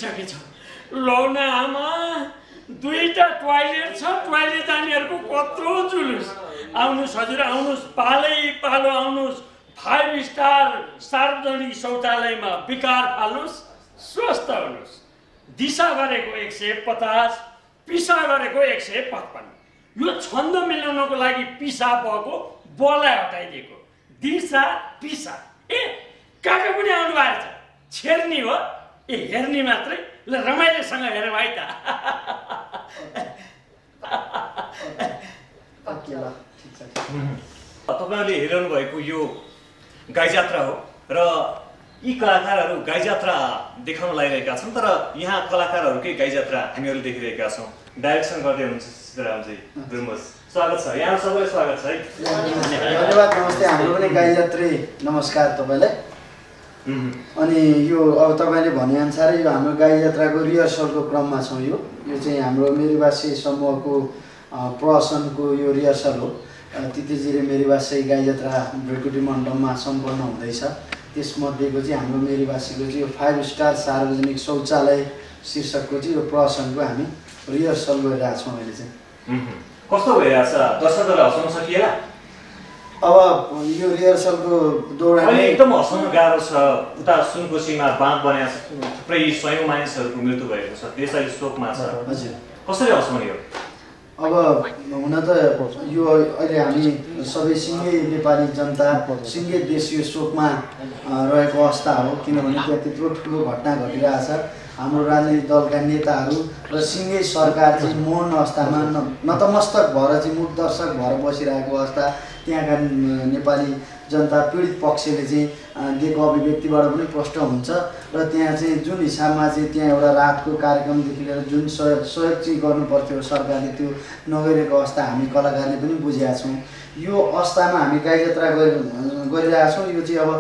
भइसकेछ। लौन आमा, दुईटा टोयलेट छ, टोयलेट जानेहरूको कत्रो जुलुस। आउनुहोस् हजुर, आउनुहोस्, पालै पालो आउनुहोस्। 5 स्टार सार्वजनिक शौचालयमा विकार फाल्नुहोस्, स्वस्थ हुनुहोस्। दिशा गरेको 150, पिसा गरेको 155। यो छन्द मिलाउनको लागि पिसा भएको बलाई हटाइदिएको। दिशा पिसा। ए काका पनि आउनु भएको छ। छेर्नी हो, ए हेर्ने मात्रै। ल रमाइलोसँग हेर भाइ त। तपाईँहरूले हेरिरहनु भएको यो गाई जात्रा हो र यी कलाकारहरू गाई जात्रा देखाउन लागिरहेका छन्। तर यहाँ कलाकारहरूकै गाई जात्रा हामीहरू देखिरहेका छौँ। डाइरेक्सन गर्दै हुनुहुन्छ सीतारामजी दुर्मुस, स्वागत छ। यहाँ सबैलाई स्वागत छ है। धन्यवाद, नमस्ते। हाम्रो पनि गाई जात्री नमस्कार तपाईँलाई। अनि यो अब तपाईँले भनेअनुसारै यो हाम्रो गाई जात्राको रिहर्सलको क्रममा छौँ। यो चाहिँ हाम्रो मेरीवासी समूहको प्रहसनको यो रिहर्सल हो। तितेजी र मेरीवासी गाई जात्रा भ्रिकुटी मण्डपमा सम्पन्न हुँदैछ। त्यसमध्येको चाहिँ हाम्रो मेरीवासीको चाहिँ यो 5 स्टार सार्वजनिक शौचालय शीर्षकको चाहिँ यो प्रहसनको हामी रिहर्सल गरिरहेछौँ अहिले चाहिँ। कस्तो भइरहेछ? दर्शकहरूलाई हँसाउन सकिएला? अब यो रिहर्सलको दौरान एकदम हँसाउन गाह्रो छ। उता सुनकोसीमा बाँध बनाएको छ, थुप्रै 100 मानिसहरूको मृत्यु भएको छ, त्यसैले शोकमा छ। हजुर, कसरी हँसाउने हो? अब हुन त यो अहिले हामी सबै सिङ्गै नेपाली जनता, सिङ्गै देश यो शोकमा रहेको अवस्था हो। किनभने त्यहाँ त्यत्रो ठुलो घटना घटिरहेछ। हाम्रो राजनीतिक दलका नेताहरू र सिङ्गै सरकार चाहिँ मौन अवस्थामा नतमस्तक भएर चाहिँ मुख दर्शक भएर बसिरहेको अवस्था। त्यहाँका नेपाली जनता पीडित पक्षले चाहिँ दिएको अभिव्यक्तिबाट पनि प्रष्ट हुन्छ। र त्यहाँ चाहिँ जुन हिसाबमा चाहिँ त्यहाँ एउटा रातको कार्यक्रमदेखि लिएर जुन सहयोग चाहिँ गर्नुपर्थ्यो सरकारले, त्यो नगरेको अवस्था हामी कलाकारले पनि बुझेका छौँ। यो अवस्थामा हामी गाई जात्रा गरिरहेछौँ। यो चाहिँ अब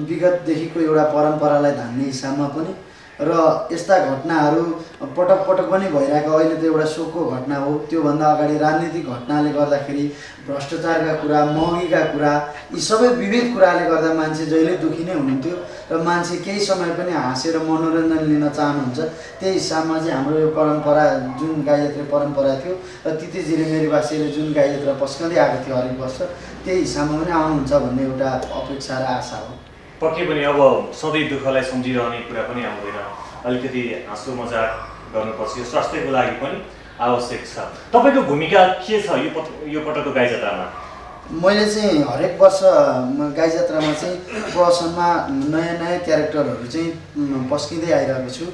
विगतदेखिको एउटा परम्परालाई धान्ने हिसाबमा पनि र यस्ता घटनाहरू पटक पटक पनि भइरहेको। अहिले त एउटा शोकको घटना हो। त्योभन्दा अगाडि राजनीतिक घटनाले गर्दाखेरि भ्रष्टाचारका कुरा, महँगीका कुरा, यी सबै विविध कुराले गर्दा मान्छे जहिले दुखी नै हुनुहुन्थ्यो र मान्छे केही समय पनि हाँसेर मनोरञ्जन लिन चाहनुहुन्छ। त्यही हिसाबमा चाहिँ हाम्रो यो परम्परा, जुन गाई जात्रा परम्परा थियो र तितेजी र मेरीवासीले जुन गाई जात्रा पस्कँदै आएको थियो हरेक वर्ष, त्यही हिसाबमा पनि आउनुहुन्छ भन्ने एउटा अपेक्षा र आशा हो। पक्कै पनि अब सधैँ दुःखलाई सम्झिरहने कुरा पनि आउँदैन। अलिकति हाँसो मजाक गर्नुपर्छ, यो स्वास्थ्यको लागि पनि आवश्यक छ। तपाईँको भूमिका के छ यो पटकको गाई जात्रामा? मैले चाहिँ हरेक वर्ष गाई जात्रामा चाहिँ प्रहसनमा नयाँ नयाँ क्यारेक्टरहरू चाहिँ पस्किँदै आइरहेको छु।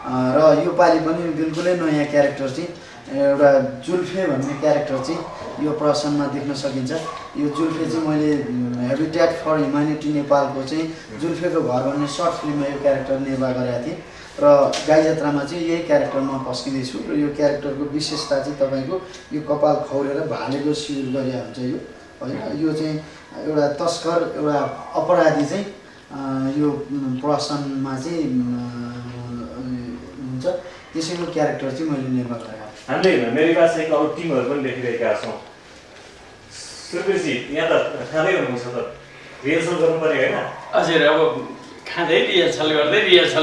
र यो पालि पनि बिल्कुलै नयाँ क्यारेक्टर चाहिँ एउटा जुल्फे भन्ने क्यारेक्टर चाहिँ यो प्रहसनमा देख्न सकिन्छ। यो जुल्फे चाहिँ मैले हेबिटेट फर ह्युम्यानिटी नेपालको चाहिँ जुल्फेको घर भन्ने सर्ट फिल्ममा यो क्यारेक्टर निर्वाह गरेका थिएँ र गाई जात्रामा चाहिँ यही क्यारेक्टरमा पस्किँदैछु। र यो क्यारेक्टरको विशेषता चाहिँ तपाईँको यो कपाल खौरेर भालेको सिउर गरे हुन्छ यो होइन। यो चाहिँ एउटा तस्कर, एउटा अपराधी चाहिँ यो प्रहसनमा चाहिँ हुन्छ। त्यसैको क्यारेक्टर चाहिँ मैले निर्वाह गरेँ। हामीले मेरीवासीको अरू टिमहरू पनि देखिरहेका छौँ। सुरवीरजी यहाँ त खाँदै हुनुहुन्छ त, रिहर्सल गर्नु पऱ्यो होइन? हजुर, अब खाँदै रिहर्सल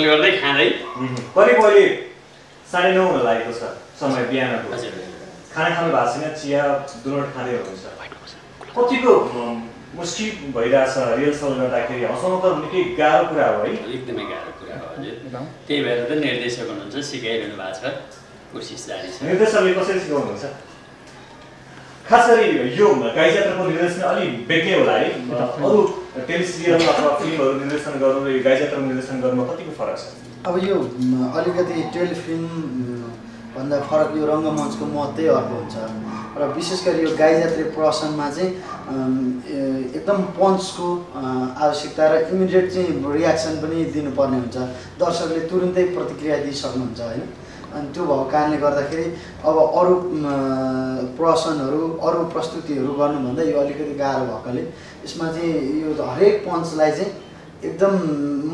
गर्दै खाँदै करिब अहिले 9:30 हुन लागेको छ समय बिहानको। हजुर, खाना खानु भएको छैन, चिया दुनोट खाँदै हुनुहुन्छ। कतिको मुस्किल भइरहेछ रिहर्सल गर्दाखेरि? हँसाउनु त निकै गाह्रो कुरा हो है? एकदमै गाह्रो कुरा हो हजुर। त्यही भएर त निर्देशक हुनुहुन्छ, सिकाइरहनु भएको छ, कोसिस जारी छ। निर्देशकले कसरी सिकाउनुहुन्छ? खास गरी यो गाई जात्राको निर्देशन अलिक बेग्लै होला है? अरू टेलिसिरियल अथवा फिल्महरू निर्देशन गर्नु र यो गाई जात्रा निर्देशन गर्नुमा कतिको फरक छ? अब यो अलिकति टेलिफिल्म भन्दा फरक यो रङ्गमञ्चको महत्त्वै अर्को हुन्छ। र विशेष गरी यो गाई जात्रा प्रहसनमा चाहिँ एकदम पन्चको आवश्यकता र इमिडिएट चाहिँ रियाक्सन पनि दिनुपर्ने हुन्छ। दर्शकले तुरुन्तै प्रतिक्रिया दिइसक्नुहुन्छ होइन। अनि त्यो भएको कारणले गर्दाखेरि अब अरू प्रहसनहरू, अरू प्रस्तुतिहरू गर्नुभन्दा यो अलिकति गाह्रो भएकोले यसमा चाहिँ यो हरेक पन्चलाई चाहिँ एकदम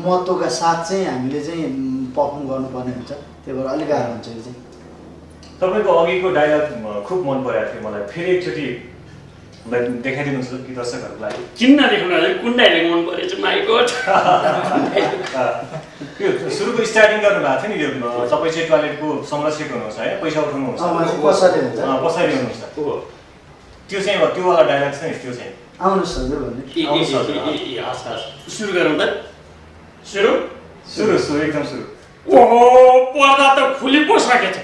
महत्त्वका साथ चाहिँ हामीले चाहिँ पर्फर्म गर्नुपर्ने हुन्छ। त्यही भएर अलिक गाह्रो हुन्छ यो चाहिँ। तपाईँको अघिको डायलग खुब मन परेको थियो मलाई। फेरि एकचोटि देखाइदिनुहुन्छ कि दर्शकहरूलाई? किन नदेखाउनु हजुर, कुन डायलग मन परेछ? My god. यो सुरुको स्टार्टिङ गर्नु भएको थियो नि यो तपाईँ चाहिँ टोयलेटको संरक्षक हुनुहुन्छ है पैसा उठाउनुहुन्छ पछाडि हुन्छ पछाडि हुनुहुन्छ त्यो चाहिँ त्यो वाला डायलग छ नि त्यो चाहिँ आउनुहोस् हजुर भन्ने सुरु गरौँ त सुरु एकदम सुरु ओहो पर्दा त खुली पो सकेछ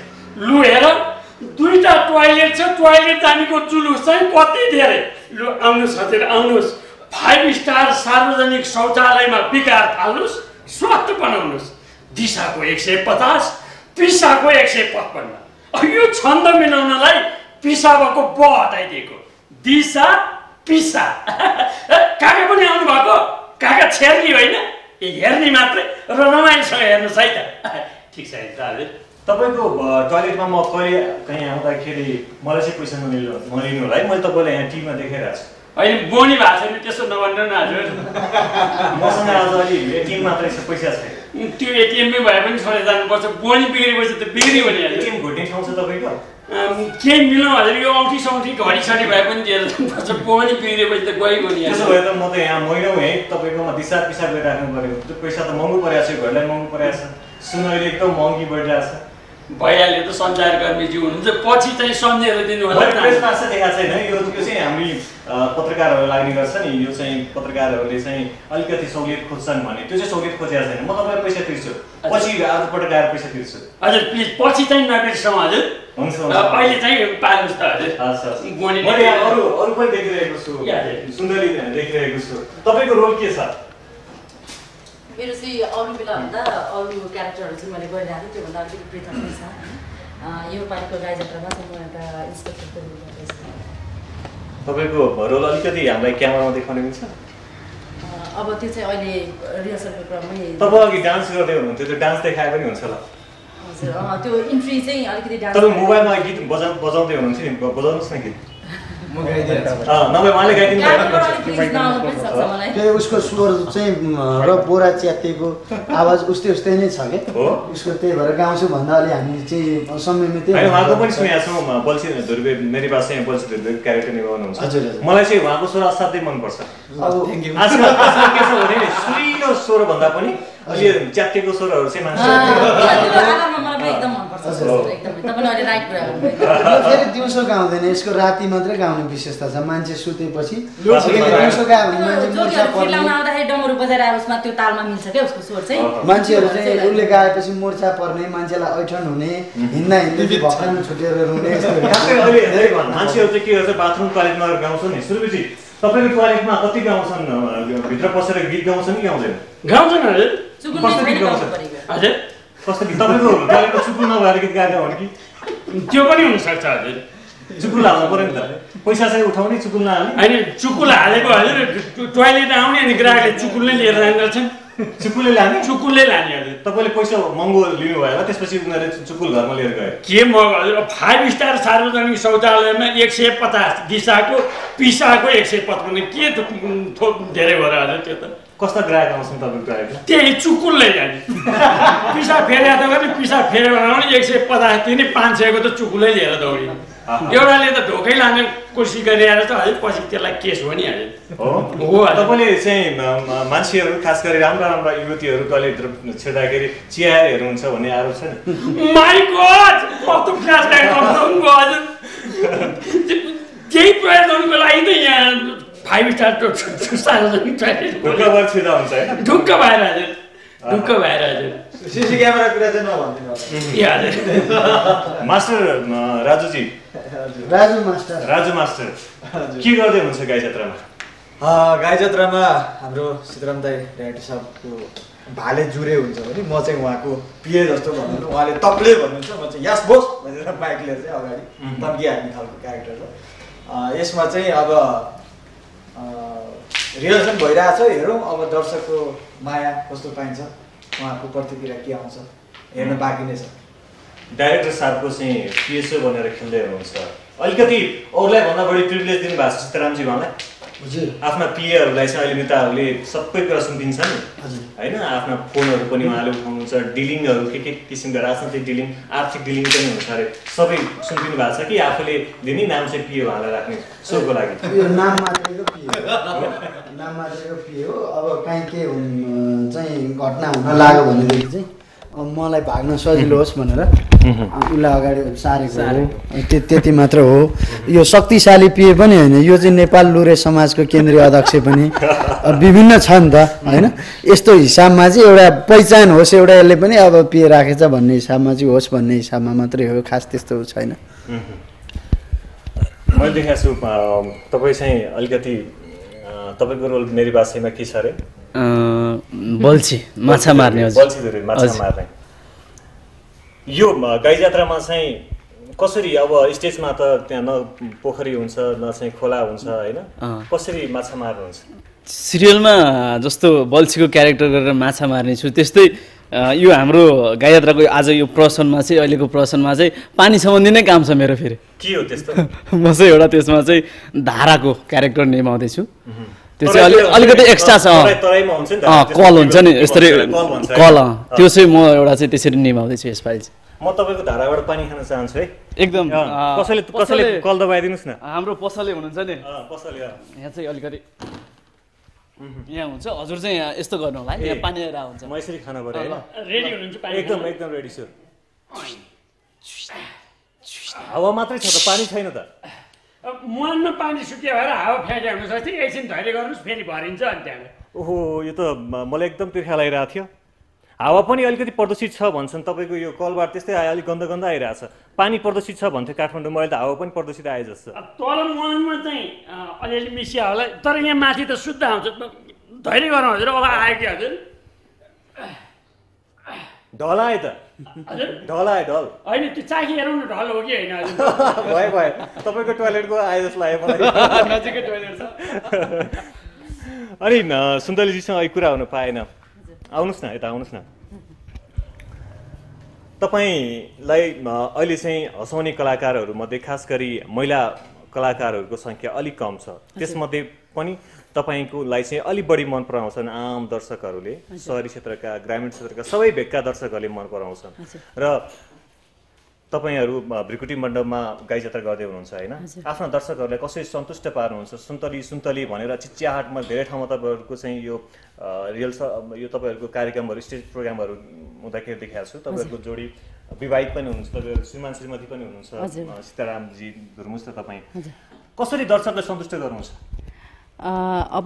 लु हेर दुईटा टोयलेट छ टोयलेट जानेको जुलुस चाहिँ कति धेरै लु आउनुहोस् हजुर आउनुहोस् 5 स्टार सार्वजनिक शौचालयमा विकार थाल्नुहोस् स्वास्थ्य बनाउनुहोस् दिशाको 150 पिसाको 155 यो छन्द मिलाउनलाई पिसाबको ब हटाइदिएको दिशा पिसा काका पनि आउनु भएको काका छेर्नी होइन हेर्ने मात्रै र रमाइलोसँग हेर्नुहोस् है त ठिक छ हजुर तपाईँको टोयलेटमा म कहिले कहीँ आउँदाखेरि मलाई चाहिँ पैसा नलिनु होला है मैले तपाईँलाई यहाँ टिभीमा देखाइरहेको छु होइन बोनी भएको छैन त्यसो नभन्नु न हजुर मसँग आज अलि एटिएम मात्रै छ पैसा छैन त्यो एटिएममै भए पनि छोडेर जानुपर्छ बोनी बिग्रेपछि त बिग्रियो भने एटिएम घुट्ने ठाउँ छ तपाईँको केही मिलाउँ हजुर यो औँठी सौठी घडी भए पनि दिएर जानुपर्छ बोनी बिग्रेपछि त गइगयो नि त्यसो भए त म त यहाँ महिनौ है तपाईँकोमा दिसा पिसा गरिराख्नु पऱ्यो त्यो पैसा त महँगो परेको छ घरलाई महँगो परेको छ सुन अहिले एकदम महँगी बढिरहेको छ भइहाल्यो त सञ्चारकर्मीजी हुनुहुन्छ पछि चाहिँ सम्झेर दिनु होला प्रेसमा चाहिँ देखाएको छैन यो चाहिँ हामी पत्रकारहरू लाग्ने गर्छ नि यो चाहिँ पत्रकारहरूले चाहिँ अलिकति सहुलियत खोज्छन् भने त्यो चाहिँ सहुलियत खोजेको छैन म तपाईँलाई पैसा तिर्छु पछि अर्कोपटक आएर पैसा तिर्छु हजुर प्लिज पछि चाहिँ नबिर्सौँ हजुर हुन्छ अहिले चाहिँ पाल्नुहोस् त हजुर मैले अरू पनि देखिरहेको छु सुन्दरी देखिरहेको छु तपाईँको रोल के छ मेरो चाहिँ अरू बेलाभन्दा अरू क्यारेक्टरहरू चाहिँ मैले गरिरहेको थिएँ त्योभन्दा अलिकति पृथक नै छ यो पालिको गाई जात्रामा चाहिँ म एउटा इन्सपेक्टरको रोल गर्दैछु तपाईँको रोल अलिकति हामीलाई क्यामेरामा देखाउने हुन्छ अब त्यो चाहिँ अहिले रिहर्सलको क्रममै तपाईँ अघि डान्स गर्दै हुनुहुन्थ्यो त्यो डान्स देखाए पनि हुन्छ होला हजुर त्यो इन्ट्री चाहिँ अलिकति डान्स तपाईँ मोबाइलमा गीत बजाउँदै हुनुहुन्थ्यो नि बजाउनुहोस् न गीत नभए उहाँले गाइदिनु उसको स्वर चाहिँ र बोरा च्यातिएको आवाज उस्तै उस्तै नै छ क्या उसको त्यही भएर गाउँछु भन्दा अलि हामी चाहिँ संयमित उहाँको पनि सुनेको छौँ बल्छी धुर्वे मेरी बात चाहिँ बल्छी धुर्वे क्यारेक्टर निभाउनुहुन्छ मलाई चाहिँ उहाँको स्वर असाध्यै मनपर्छ आजकल के छ भने सुरिलो स्वर भन्दा पनि अलि च्यातिएको स्वरहरू चाहिँ फेरि दिउँसो गाउँदैन यसको राति मात्रै गाउने विशेषता छ मान्छे सुतेपछि दिउँसो गायो भने मान्छेहरू चाहिँ उसले गाएपछि मोर्चा पर्ने मान्छेलाई ऐठन हुने हिँड्दा हिँड्दै भक्कन छुटेर रुने मान्छेहरू चाहिँ के गर्छ बाथरुम टोयलेटमा गाउँछ नि सुरुपछि तपाईँको टोयलेटमा कति गाउँछन् भित्र पसेर गीत गाउँछन् कि गाउँदैन गाउँछन् हजुर कस्तो गीत गाउँछ हजुर कस्तो गीत तपाईँको टोयलेटमा चुकुल नभएर गीत गाएको भने कि त्यो पनि हुनसक्छ हजुर चुकुल हाल्नु पऱ्यो नि त पैसा चाहिँ उठाउने चुकुल नहाल्ने होइन चुकुल हालेको हजुर टोयलेट आउने अनि ग्राहकले चुकुल नै लिएर जान्छन् चुकुलले लाने लाने हजुर तपाईँले पैसा महँगो लिनु भयो त्यसपछि उनीहरूले चुकुल घरमा लिएर गयो के महँगो हजुर 5 स्टार सार्वजनिक शौचालयमा 150 दिशाको पिसाको 155 के धेरै भयो हजुर त्यो त कस्ता ग्राहक आउँछन् तपाईँको ग्राहकले त्यही चुकुलले जाने पिसा फेरे त गर्ने पिसा फेरे बनाउने 150 दिने 500 को त चुकुलै लिएर दौडिने एउटाले त ढोकै लाने कोसिस गरिरहेको छ है पछि त्यसलाई केस हो नि हो तपाईँले चाहिँ मान्छेहरू खास गरी राम्रा राम्रा युवतीहरू टोयलेटतिर छिर्दाखेरि चियाहरू हुन्छ भन्ने आरोप छ नि माइ गॉड कस्तो फ्ल्यासब्याक गर्नुको हजुर केही प्रयोग गर्नुको लागि त यहाँ 5 स्टार सार्वजनिक टोयलेट ढुक्क भएर छिर्दा हुन्छ हैन ढुक्क भएर हजुर सीसी क्यामेरा कुरा चाहिँ नभन्दिनु मास्टर राजु मास्टर के गर्दै हुनुहुन्छ गाई जात्रामा गाई जात्रामा हाम्रो सीताराम दाई डाइरेक्टर साहबको भाले जुरे हुन्छ भने म चाहिँ उहाँको पिए जस्तो भन्नु उहाँले तप्ले भन्नुहुन्छ म चाहिँ यस बोस भनेर माइक लिएर चाहिँ अगाडि तन्किहाल्ने खालको क्यारेक्टर हो यसमा चाहिँ अब रिहर्सल भइरहेछ हेरौँ अब दर्शकको माया कस्तो पाइन्छ उहाँको प्रतिक्रिया के आउँछ हेर्न बाँकी नै छ डाइरेक्टर साहबको चाहिँ पिएसओ भनेर खेल्दै हुनुहुन्छ अलिकति अरूलाई भन्दा बढी प्रिभिलेज दिनुभएको छ सीतारामजी उहाँलाई आफ्ना पिएहरूलाई चाहिँ अहिले नेताहरूले सबै कुरा सुनिदिन्छ नि होइन, आफ्ना फोनहरू पनि उहाँले उठाउनुहुन्छ, डिलिङहरू के किसिमका राजनैतिक डिलिङ, आर्थिक डिलिङ पनि हुन्छ अरे, सबै सुनिदिनु भएको छ कि आफूले दिने नाम चाहिँ पिए उहाँलाई राख्ने सोको लागि? यो नाम मात्रैको पिए हो। अब काहीँ के चाहिँ घटना हुन लाग्यो भनेदेखि चाहिँ मलाई भाग्न सजिलो होस् भनेर उसलाई अगाडि सारेको हो, त्यति मात्र हो। यो शक्तिशाली पिए पनि होइन, यो चाहिँ नेपाल लुरे समाजको केन्द्रीय अध्यक्ष पनि विभिन्न छ नि त होइन। यस्तो हिसाबमा चाहिँ एउटा पहिचान होस्, एउटा यसले पनि अब पिए राखेछ भन्ने हिसाबमा चाहिँ होस् भन्ने हिसाबमा मात्रै हो, खास त्यस्तो छैन। मैले देखाएको छु तपाईँ चाहिँ अलिकति तपाईँको रोल मेरी भाषामा के छ अरे? बल्छी, माछा मार्ने। बल्छी धुरे माछा मार्ने। यो गाई जात्रामा चाहिँ कसरी, अब स्टेजमा त त्यहाँ न पोखरी हुन्छ न चाहिँ खोला हुन्छ होइन, कसरी माछा मार्नुहुन्छ? सिरियलमा जस्तो बल्छीको क्यारेक्टर गरेर माछा मार्ने छु, त्यस्तै यो हाम्रो गाई जात्राको आज यो प्रसनमा चाहिँ, अहिलेको प्रसनमा चाहिँ पानी सम्बन्धी नै काम छ मेरो। फेरि के हो त्यस्तो? म चाहिँ एउटा त्यसमा चाहिँ धाराको क्यारेक्टर निभाउँदैछु। त्यो चाहिँ अलिकति एक्स्ट्रा छ, कल हुन्छ नि यसरी कल, त्यो चाहिँ म एउटा चाहिँ त्यसरी निभाउँदैछु यसपालि चाहिँ। म तपाईँको धाराबाट पानी खान चाहन्छु है एकदम। कसैले कल दबाइदिनुहोस् न। हाम्रो पसले हुनुहुन्छ नि, पसले यहाँ चाहिँ अलिकति यहाँ हुन्छ, हजुर चाहिँ यहाँ यस्तो गर्नु होला, यहाँ पानी आएर हुन्छ। म यसरी खानु पर्यो होइन? रेडी हुनुहुन्छ? एकदम रेडी छु। हावा मात्रै छ त, पानी छैन त? मुहानमा पानी सुकियो भएर हावा फ्याँके हुनसक्छ, एकछिन धैर्य गर्नुहोस्, फेरि भरिन्छ अनि त्यहाँबाट। ओहो, यो त मलाई एकदम तिर्खा लागिरहेको थियो। हावा पनि अलिकति प्रदूषित छ भन्छन्, तपाईँको यो कलबाट त्यस्तै अलिक गन्दा आइरहेछ। पानी प्रदूषित छ भन्थ्यो काठमाडौँमा, अहिले त हावा पनि प्रदूषित आए जस्तो। तल मुहानमा चाहिँ अलिअलि मिसिया होला, तर यहाँ माथि त शुद्ध आउँछ। धैर्य गर्नु हजुर, अब आयो कि हजुर? ढल आयो त? हजुर ढल आयो, ढल होइन, त्यो चाखी हेरौँ न ढल हो कि होइन? भयो तपाईँको टोयलेटको आयो जस्तो लाग्यो मलाई। नजिकै टोयलेट छ। अनि सुन्तलीजीसँग अलिक कुरा हुन पाएन, आउनुहोस् न यता, आउनुहोस् न। तपाईँलाई अहिले चाहिँ हँसाउने कलाकारहरूमध्ये खास गरी महिला कलाकारहरूको सङ्ख्या अलिक कम छ, त्यसमध्ये पनि तपाईँकोलाई चाहिँ अलिक बढी मन पराउँछन् आम दर्शकहरूले, सहरी क्षेत्रका ग्रामीण क्षेत्रका सबै भेगका दर्शकहरूले मन पराउँछन्। र तपाईँहरू भृकुटी मण्डपमा गाई जात्रा गर्दै हुनुहुन्छ होइन, आफ्ना दर्शकहरूलाई कसरी सन्तुष्ट पार्नुहुन्छ? सुन्तली भनेर चिच्याहाटमा धेरै ठाउँमा तपाईँहरूको चाहिँ यो यो तपाईँहरूको कार्यक्रमहरू, स्टेज प्रोग्रामहरू हुँदाखेरि देखाएको छु। तपाईँहरूको जोडी विवाहित पनि हुनुहुन्छ, तपाईँहरू श्रीमान श्रीमती पनि हुनुहुन्छ, सीतारामजी धुर्मुस र तपाईँ। कसरी दर्शकलाई सन्तुष्ट गर्नुहुन्छ? अब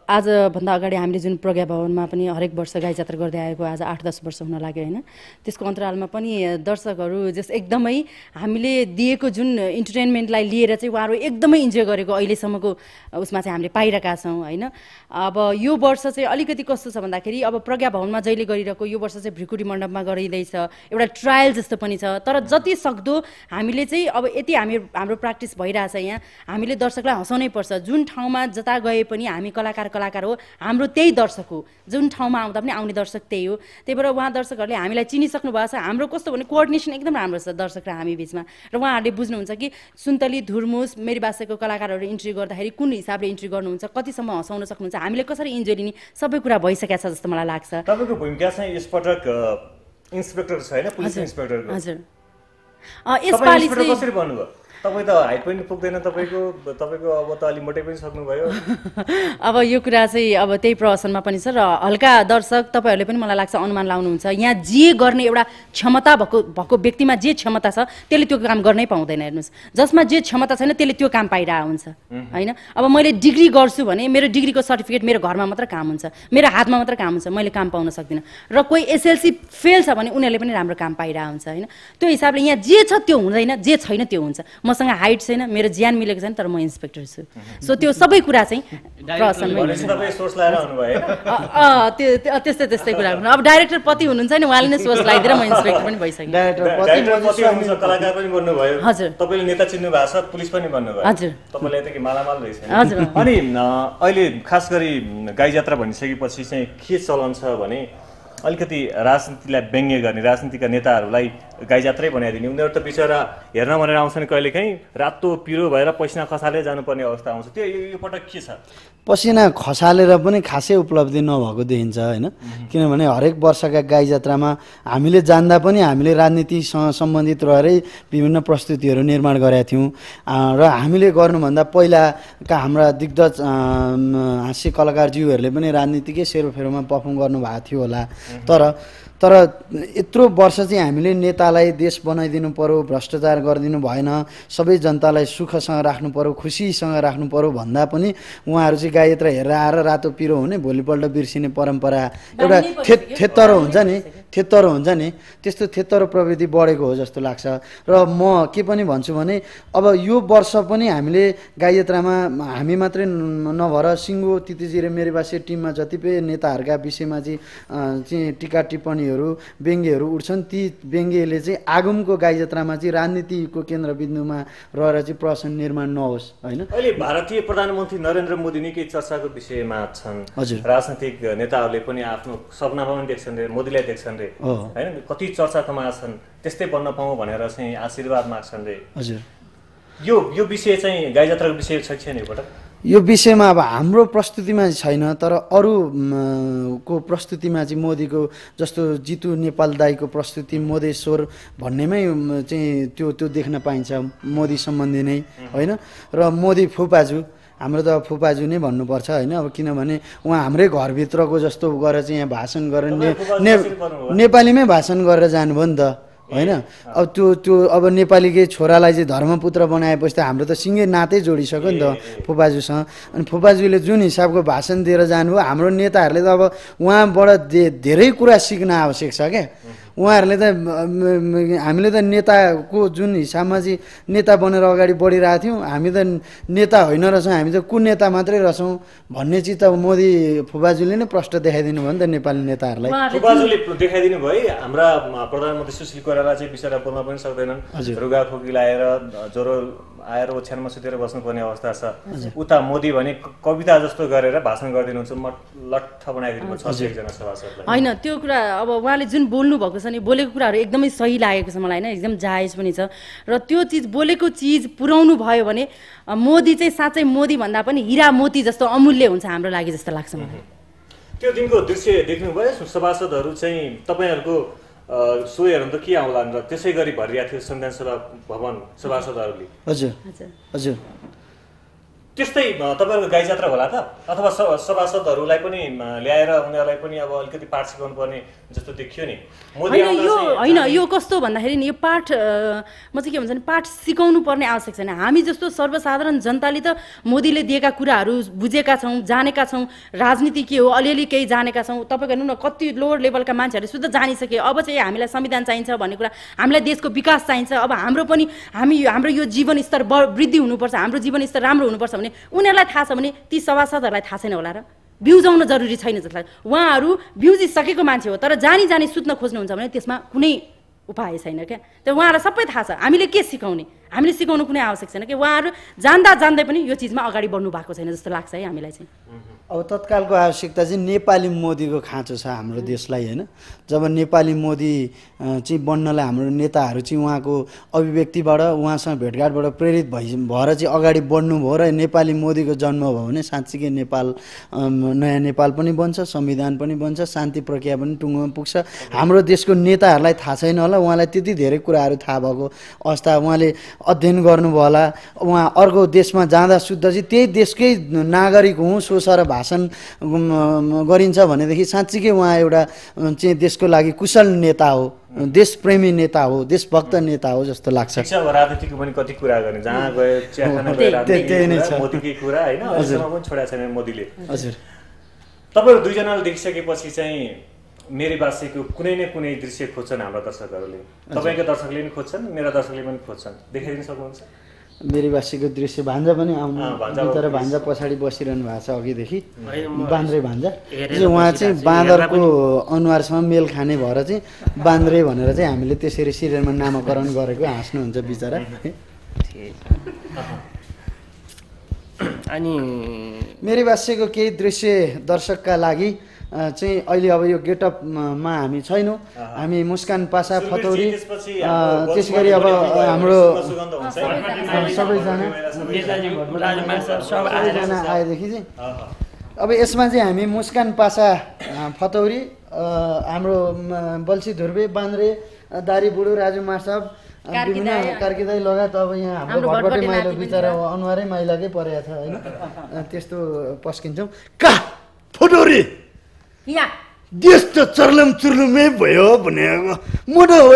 आजभन्दा अगाडि हामीले जुन प्रज्ञा भवनमा पनि हरेक वर्ष गाई जात्रा गर्दै आएको आज 8-10 वर्ष हुन लाग्यो होइन, त्यसको अन्तरालमा पनि दर्शकहरू जस एकदमै हामीले दिएको जुन इन्टरटेनमेन्टलाई लिएर चाहिँ उहाँहरू एकदमै इन्जोय गरेको अहिलेसम्मको उसमा चाहिँ हामीले पाइरहेका छौँ होइन। अब यो वर्ष चाहिँ अलिकति कस्तो छ भन्दाखेरि, अब प्रज्ञा भवनमा जहिले गरिरहेको यो वर्ष चाहिँ भृकुटी मण्डपमा गरिँदैछ, एउटा ट्रायल जस्तो पनि छ। तर जति सक्दो हामीले चाहिँ अब यति हाम्रो प्र्याक्टिस भइरहेछ यहाँ, हामीले दर्शकलाई हँसाउनै पर्छ। जुन ठाउँमा जता गए पनि हामी कलाकार हो, हाम्रो त्यही दर्शक हो, जुन ठाउँमा आउँदा पनि आउने दर्शक त्यही हो। त्यही भएर उहाँ दर्शकहरूले हामीलाई चिनिसक्नु भएको छ। हाम्रो कस्तो भने कोअर्डिनेसन एकदम राम्रो छ दर्शक र हामी बिचमा, र उहाँहरूले बुझ्नुहुन्छ कि सुन्तली धुर्मुस मेरी भाषाको कलाकारहरू इन्ट्री गर्दाखेरि कुन हिसाबले इन्ट्री गर्नुहुन्छ, कतिसम्म हँसाउन सक्नुहुन्छ, हामीले कसरी इन्जोय लिने, सबै कुरा भइसकेको छ जस्तो मलाई लाग्छ। तपाईँको भूमिका चाहिँ यसपटक इन्सपेक्टर छ होइन, पुलिस इन्सपेक्टरको? हजुर, यसपालि चाहिँ कसरी भन्नुभयो? तपाईँ त हाइट पनि पुग्दैन तपाईँको अब त अलि मोटै पनि सक्नुभयो। अब यो कुरा चाहिँ अब त्यही प्रहसनमा पनि छ र हल्का दर्शक तपाईँहरूले पनि मलाई लाग्छ अनुमान लाउनुहुन्छ। यहाँ जे गर्ने एउटा क्षमता भएको व्यक्तिमा जे क्षमता छ त्यसले त्यो काम गर्नै पाउँदैन। हेर्नुहोस्, जसमा जे क्षमता छैन त्यसले त्यो काम पाइरहेको हुन्छ होइन। अब मैले डिग्री गर्छु भने मेरो डिग्रीको सर्टिफिकेट मेरो घरमा मात्र काम हुन्छ, मेरो हातमा मात्र काम हुन्छ, मैले काम पाउन सक्दिनँ। र कोही एसएलसी फेल छ भने उनीहरूले पनि राम्रो काम पाइरहेको हुन्छ होइन। त्यो हिसाबले यहाँ जे छ त्यो हुँदैन, जे छैन त्यो हुन्छ। मसँग हाइट छैन, मेरो ज्यान मिलेको छैन, तर म इन्सपेक्टर छु। सो त्यो सबै कुरा चाहिँ त्यस्तै कुरा गर्नु। अब डाइरेक्टर पति हुनुहुन्छ नि, उहाँले नै सोच लगाइदिएर म इन्सपेक्टर पनि भइसकेँ। कलाकार पनि बन्नुभयो, हजुर, तपाईँले नेता चिन्नु भएको छ, पुलिस पनि बन्नुभयो, हजुर, तपाईँले यतिकै मालामाल रहेछ। हजुर। अनि अहिले खास गरी गाई जात्रा भनिसकेपछि चाहिँ के चलन छ भने अलिकति राजनीतिलाई व्यङ्ग्य गर्ने, राजनीतिका नेताहरूलाई गाई जात्रै बनाइदिने। उनीहरू त बिचरा हेर्न भनेर आउँछन्, कहिलेकाहीँ रातो पिरो भएर पसिना खसालेर जानुपर्ने अवस्था आउँछ। त्यो यो पटक के छ? पसिना खसालेर पनि खासै उपलब्धि नभएको देखिन्छ होइन। किनभने हरेक वर्षका गाई जात्रामा हामीले जान्दा पनि हामीले राजनीतिसँग सम्बन्धित रहेरै विभिन्न प्रस्तुतिहरू निर्माण गरेका थियौँ र हामीले गर्नुभन्दा पहिलाका हाम्रा दिग्गज हाँस्य कलाकारज्यूहरूले पनि राजनीतिकै सेरोफेरोमा पर्फर्म गर्नुभएको थियो होला। तर यत्रो वर्ष चाहिँ हामीले नेतालाई देश बनाइदिनु पर्यो, भ्रष्टाचार गरिदिनु भएन, सबै जनतालाई सुखसँग राख्नु पर्यो, खुसीसँग राख्नु पर्यो भन्दा पनि उहाँहरू चाहिँ गाई जात्रा हेरेर आएर रातो पिरो हुने, भोलिपल्ट बिर्सिने परम्परा एउटा थेत्तरो हुन्छ नि, त्यस्तो थेत्तरो प्रवृत्ति बढेको हो जस्तो लाग्छ। र म के पनि भन्छु भने अब यो वर्ष पनि हामीले गाई जात्रामा हामी मात्रै नभएर सिङ्गो तितेजी र मेरीबासी टिममा जतिपय नेताहरूका विषयमा चाहिँ टिका टिप्पणीहरू व्यङ्ग्यहरू उठ्छन्, ती व्यङ्ग्यले चाहिँ आगमको गाई जात्रामा चाहिँ राजनीतिको केन्द्रबिन्दुमा रहेर चाहिँ प्रश्न निर्माण नहोस् होइन। अहिले भारतीय प्रधानमन्त्री नरेन्द्र मोदी नै केही चर्चाको विषयमा छन्। हजुर, राजनैतिक नेताहरूले पनि आफ्नो सपनामा पनि देख्छन् रे, मोदीलाई देख्छन् रे होइन, कति चर्चाकोमा छन्, त्यस्तै बन्न पाऊँ भनेर चाहिँ आशीर्वाद माग्छन् रे। हजुर, यो विषय चाहिँ गाई जात्राको विषय छ छैन यो पटक? यो विषयमा अब हाम्रो प्रस्तुतिमा छैन, तर अरूको प्रस्तुतिमा चाहिँ मोदीको जस्तो जितु नेपाल दाईको प्रस्तुति मोदेश्वर भन्नेमै चाहिँ त्यो देख्न पाइन्छ, मोदी सम्बन्धी नै होइन। र मोदी फुपाजु, हाम्रो त फुपाजु नै भन्नुपर्छ होइन। अब किनभने उहाँ हाम्रै घरभित्रको जस्तो गरेर चाहिँ यहाँ भाषण गरेर नेपालीमै भाषण गरेर जानुभयो नि त होइन। अब त्यो अब नेपालीकै छोरालाई चाहिँ धर्मपुत्र बनाएपछि त हाम्रो त सिँगै नातै जोडिसक्यो नि त फुपाजुसँग। अनि फुपाजुले जुन हिसाबको भाषण दिएर जानुभयो, हाम्रो नेताहरूले त अब उहाँबाट धेरै कुरा सिक्न आवश्यक छ क्या। उहाँहरूले त हामीले त नेताको जुन हिसाबमा चाहिँ नेता बनेर अगाडि बढिरहेको थियौँ, हामी त नेता होइन रहेछौँ, हामी त कुन नेता मात्रै रहेछौँ भन्ने चिज त मोदी फुपाजुले नै प्रश्न देखाइदिनु भयो नि त नेपाली नेताहरूलाई। फुपाजुले देखाइदिनु भयो। हाम्रा प्रधानमन्त्री सुशील कोइराला चाहिँ बिचरा बोल्न पनि सक्दैनन्, रुगा खोकी लाएर ज्वरो आएर ओछ्यानमा सुतेर बस्नुपर्ने अवस्था छ। उता मोदी भने कविता जस्तो गरेर भाषण गरिदिनुहुन्छ, लट्ठ बनाइदिनु छ एकजना सभासदलाई होइन। त्यो कुरा अब उहाँले जुन बोल्नु भएको छ नि, बोलेको कुराहरू एकदमै सही लागेको छ मलाई होइन, एकदम जायज पनि छ। र त्यो चिज बोलेको चिज पुर्याउनु भयो भने मोदी चाहिँ साँच्चै मोदी भन्दा पनि हिरा मोती जस्तो अमूल्य हुन्छ हाम्रो लागि जस्तो लाग्छ मलाई। त्यो दिनको दृश्य देख्नुभयो, सभासदहरू चाहिँ तपाईँहरूको सो हेर्नु त के आउलान् र त्यसै गरी भरिरहेको थियो संविधान सभा भवन सभासदहरूले। हजुर हजुर, त्यस्तै तपाईँहरूको गाई जात्रा होला त, अथवा सभासदहरूलाई पनि ल्याएर उनीहरूलाई पनि अब अलिकति पाठ सिकाउनु पर्ने जस्तो देखियो नि। होइन यो कस्तो भन्दाखेरि नि, यो पाठ म चाहिँ के भन्छ भने पाठ सिकाउनु पर्ने आवश्यक छैन। हामी जस्तो सर्वसाधारण जनताले त मोदीले दिएका कुराहरू बुझेका छौँ, जानेका छौँ, राजनीति के हो अलिअलि केही जानेका छौँ। तपाईँको हेर्नु न कति लोवर लेभलका मान्छेहरूले शुद्ध जानिसके। अब चाहिँ हामीलाई संविधान चाहिन्छ भन्ने कुरा, हामीलाई देशको विकास चाहिन्छ। अब हाम्रो यो जीवन स्तर वृद्धि हुनुपर्छ, हाम्रो जीवन स्तर राम्रो हुनुपर्छ भने उनीहरूलाई थाहा छ भने ती सभासदहरूलाई थाहा छैन होला र? भ्युजाउन जरुरी छैन जस्तो लाग्छ। उहाँहरू भ्युजिसकेको मान्छे हो, तर जानी सुत्न खोज्नुहुन्छ भने त्यसमा कुनै उपाय छैन क्या। त्यो उहाँहरूलाई सबै थाहा छ। हामीले के सिकाउने, हामीले सिकाउनु कुनै आवश्यक छैन कि। उहाँहरू जान्दै पनि यो चिजमा अगाडि बढ्नु भएको छैन जस्तो लाग्छ है हामीलाई चाहिँ। अब तत्कालको आवश्यकता चाहिँ नेपाली मोदीको खाँचो छ हाम्रो देशलाई होइन। जब नेपाली मोदी चाहिँ बन्नलाई हाम्रो नेताहरू चाहिँ उहाँको अभिव्यक्तिबाट उहाँसँग भेटघाटबाट प्रेरित भएर चाहिँ अगाडि बढ्नुभयो र नेपाली मोदीको जन्म भयो भने साँच्चीकै नेपाल नयाँ नेपाल पनि बन्छ, संविधान पनि बन्छ, शान्ति प्रक्रिया पनि टुङ्गोमा पुग्छ। हाम्रो देशको नेताहरूलाई थाहा छैन होला, उहाँलाई त्यति धेरै कुराहरू थाहा भएको अवस्था, उहाँले अध्ययन गर्नुभयो होला। उहाँ अर्को देशमा जाँदा शुद्ध चाहिँ त्यही देशकै नागरिक हुँ सोचेर भाषण गरिन्छ भनेदेखि साँच्चीकै उहाँ एउटा चाहिँ देशको लागि कुशल नेता हो, देशप्रेमी नेता हो, देशभक्त नेता हो जस्तो लाग्छ। राजनीतिको पनि कति कुरा गर्ने, जहाँ गयो चिया खान गयो मोदीकै कुरा होइन, अहिलेसम्म पनि छोडेको छैन मोदीले। हजुर, तपाईँहरू दुईजनाले देखिसकेपछि चाहिँ मेरीबासीको कुनै न कुनै दृश्य खोज्छन् हाम्रा दर्शकहरूले, तपाईँको दर्शकले पनि खोज्छन्, मेरा दर्शकले पनि खोज्छन्, देखाइदिन सक्नुहुन्छ? मेरीबासीको दृश्य भान्जा पनि आउनु, तर भान्जा पछाडि बसिरहनु भएको छ अघिदेखि, बान्द्रे भान्जा। उहाँ चाहिँ बाँदरको अनुहारसँग मेल खाने भएर चाहिँ बान्द्रे भनेर चाहिँ हामीले त्यसरी सिरियलमा नामाकरण गरेको, हाँस्नुहुन्छ बिचरा। अनि मेरी भाष्यको केही दृश्य दर्शकका लागि चाहिँ अहिले अब यो गेटअपमा हामी छैनौँ। हामी मुस्कान पासा फतौरी त्यसै गरी अब हाम्रो सबैजना आएदेखि चाहिँ अब यसमा चाहिँ हामी मुस्कान पासा फतौरी हाम्रो बल्छी धुर्बे बान्द्रे दारी बुढो राजु मार्साब विभिन्न कार्कीदाई लगायत अब यहाँ हाम्रो घरबाटै माइलो बिचरा अनुहारै माइलाकै परेको छ होइन त्यस्तो पस्किन्छौँ का फटौरी देश त चर्लम चुर्लुमै भयो भनेको म त हो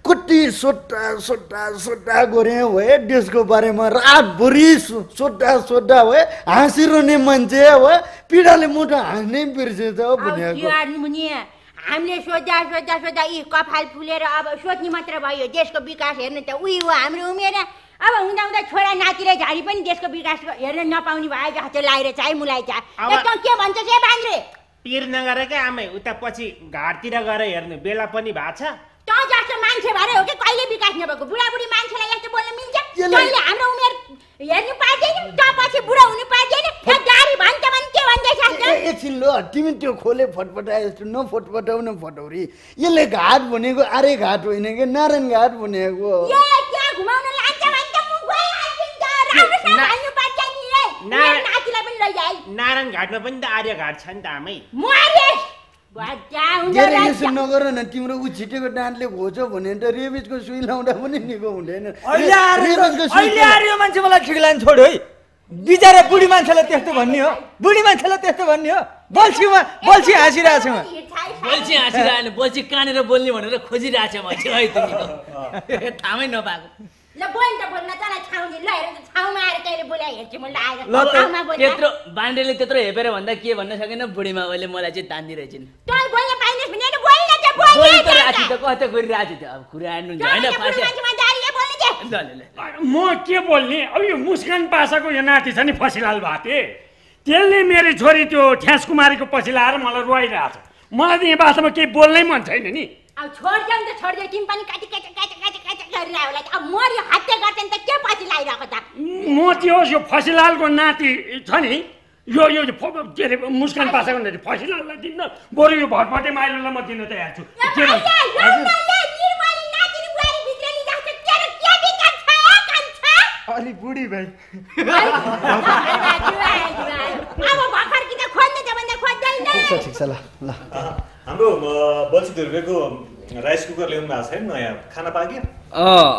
कति सोटा गरे हो देशको बारेमा रातभरि सोटा हो हाँसिरहने मान्छे हो पीडाले म त हाँस्नै बिर्सेछ भनेको हामीले सोच्दा यी कपाल फुलेर अब सोच्ने मात्र भयो देशको विकास हेर्नु त उही हो हाम्रो उमेर अब हुँदा छोरा नातिले झाडी पनि देशको विकास हेर्न नपाउने भयो जस्तो लागेर चाहिँ मुलाई छ के भन्छ से बान्द्रे पिर नगरेकै आमै उता पछि घाटतिर गएर हेर्नु बेला पनि भएको छ त जस्तो मान्छे भएर हो कि कहिले विकास नभएको बुढाबुढी मान्छेलाई यस्तो बोल्न मिल्छ तैँले हाम्रो उमेर हेर्नु पाइदैन त पछि बुढा हुनु पाइदैन गाडी भन्छ भने के भन्दैछ एकछिन ल तिमी त्यो खोले फटफटाए जस्तो नफटफटाउ न फटौरी यसले घाट भनेको आरे घाट होइन कि नारायण घाट भनेको त्यहाँ घुमाउन लान्छ भने त म गइहाल्छु राम्रोसँग भन्नु पर्छ नि नातिलाई पनि लैजाइ नारायण घाटमा पनि त आर्य घाट छ नि त आमै नगर न तिम्रो ऊ छिटेको डाँटले घोच्यो भने त रेबिजको सुई लाउँदा पनि निको हुँदैन अहिले मान्छे मलाई ठिक लाग्ने छोड्यो है बिचारा बुढी मान्छेलाई त्यस्तो भन्ने हो बल्छी हाँसिरहेको छु बल्छी हाँसिरहेन बल्छी कानेर बोल्ने भनेर खोजिरहेछ मान्छे है तिमीको थामै नपाएको ल बोल त बोल्न तँलाई छाउनी ल हेर छाउमा आएर कहिले बोलाइ हेर्छु म त्यत्रो बान्डेले त्यत्रो हेपेर भन्दा के भन्न सकेन बुढीमा अहिले मलाई चाहिँ तान्दिरहेछन् तँ बोल्न पाइनस् भने बोल्न त बोल्न त राति त कता गरिरहेको थियो अब कुरा हान्नु हैन म के बोल्ने अब यो मुस्कान पासाको यो नाति छ नि फसिलाल भाते त्यसले मेरो छोरी त्यो ठ्यास कुमारीको पछि लाएर मलाई रुवाइरहेछ मलाई त यहाँ भाषामा केही बोल्नै मन छैन नि अब छोड्छौ नि त छोड्दै तिमी पनि काटी गरिरह होला अब मरि हत्या गर्छन् त के पछि लागिरहेको त म त्यो यो फसिलालको नाति छ नि यो के अरे मुस्कान पासाको नाति फसिलाललाई दिन्न बरु यो भटभटे माइलोलाई म दिन तयार छु अलि बुढी भाइ ठिक छ ल हाम्रो बल्छी धुर्बेको राइस कुकर ल्याउनु भएको छैन नयाँ खाना पाक्यो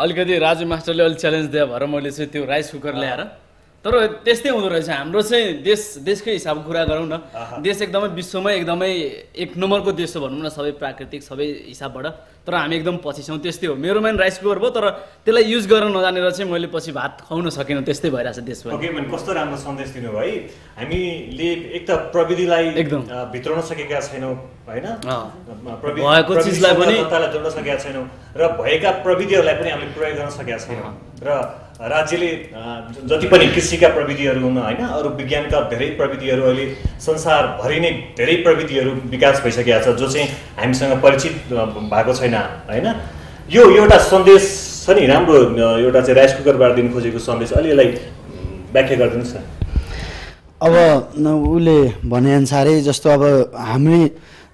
अलिकति राजु मास्टरले अलिक च्यालेन्ज दिए भएर मैले चाहिँ त्यो राइस कुकर ल्याएर तर त्यस्तै हुँदो रहेछ हाम्रो चाहिँ देशकै हिसाबको कुरा गरौँ न देश एकदमै विश्वमै एकदमै एक नम्बरको देश हो भनौँ न सबै प्राकृतिक सबै हिसाबबाट तर हामी एकदम पछि छौँ त्यस्तै हो मेरोमा पनि राइस कुकर भयो तर त्यसलाई युज गर्न नजानेर चाहिँ मैले पछि भात खुवाउन सकिनँ त्यस्तै भइरहेछ देशमा ओके भने कस्तो राम्रो सन्देश दिनु है हामीले एक त प्रविधिलाई एकदम भित्राउन सकेका छैनौँ हैन भएको चिजलाई पनि जनतालाई जोड्न सकेका छैनौँ र भएका प्रविधिहरूलाई पनि हामीले प्रयोग गर्न सकेका छैनौँ र राज्यले जति पनि कृषिका प्रविधिहरू हुन होइन अरू विज्ञानका धेरै प्रविधिहरू अहिले संसारभरि नै धेरै प्रविधिहरू विकास भइसकेका छ जो चाहिँ हामीसँग परिचित भएको छैन होइन यो एउटा सन्देश छ नि राम्रो एउटा चाहिँ राइस कुकरबाट दिनु खोजेको सन्देश अलि यसलाई व्याख्या गरिदिनुहोस् न अब उसले भनेअनुसारै जस्तो अब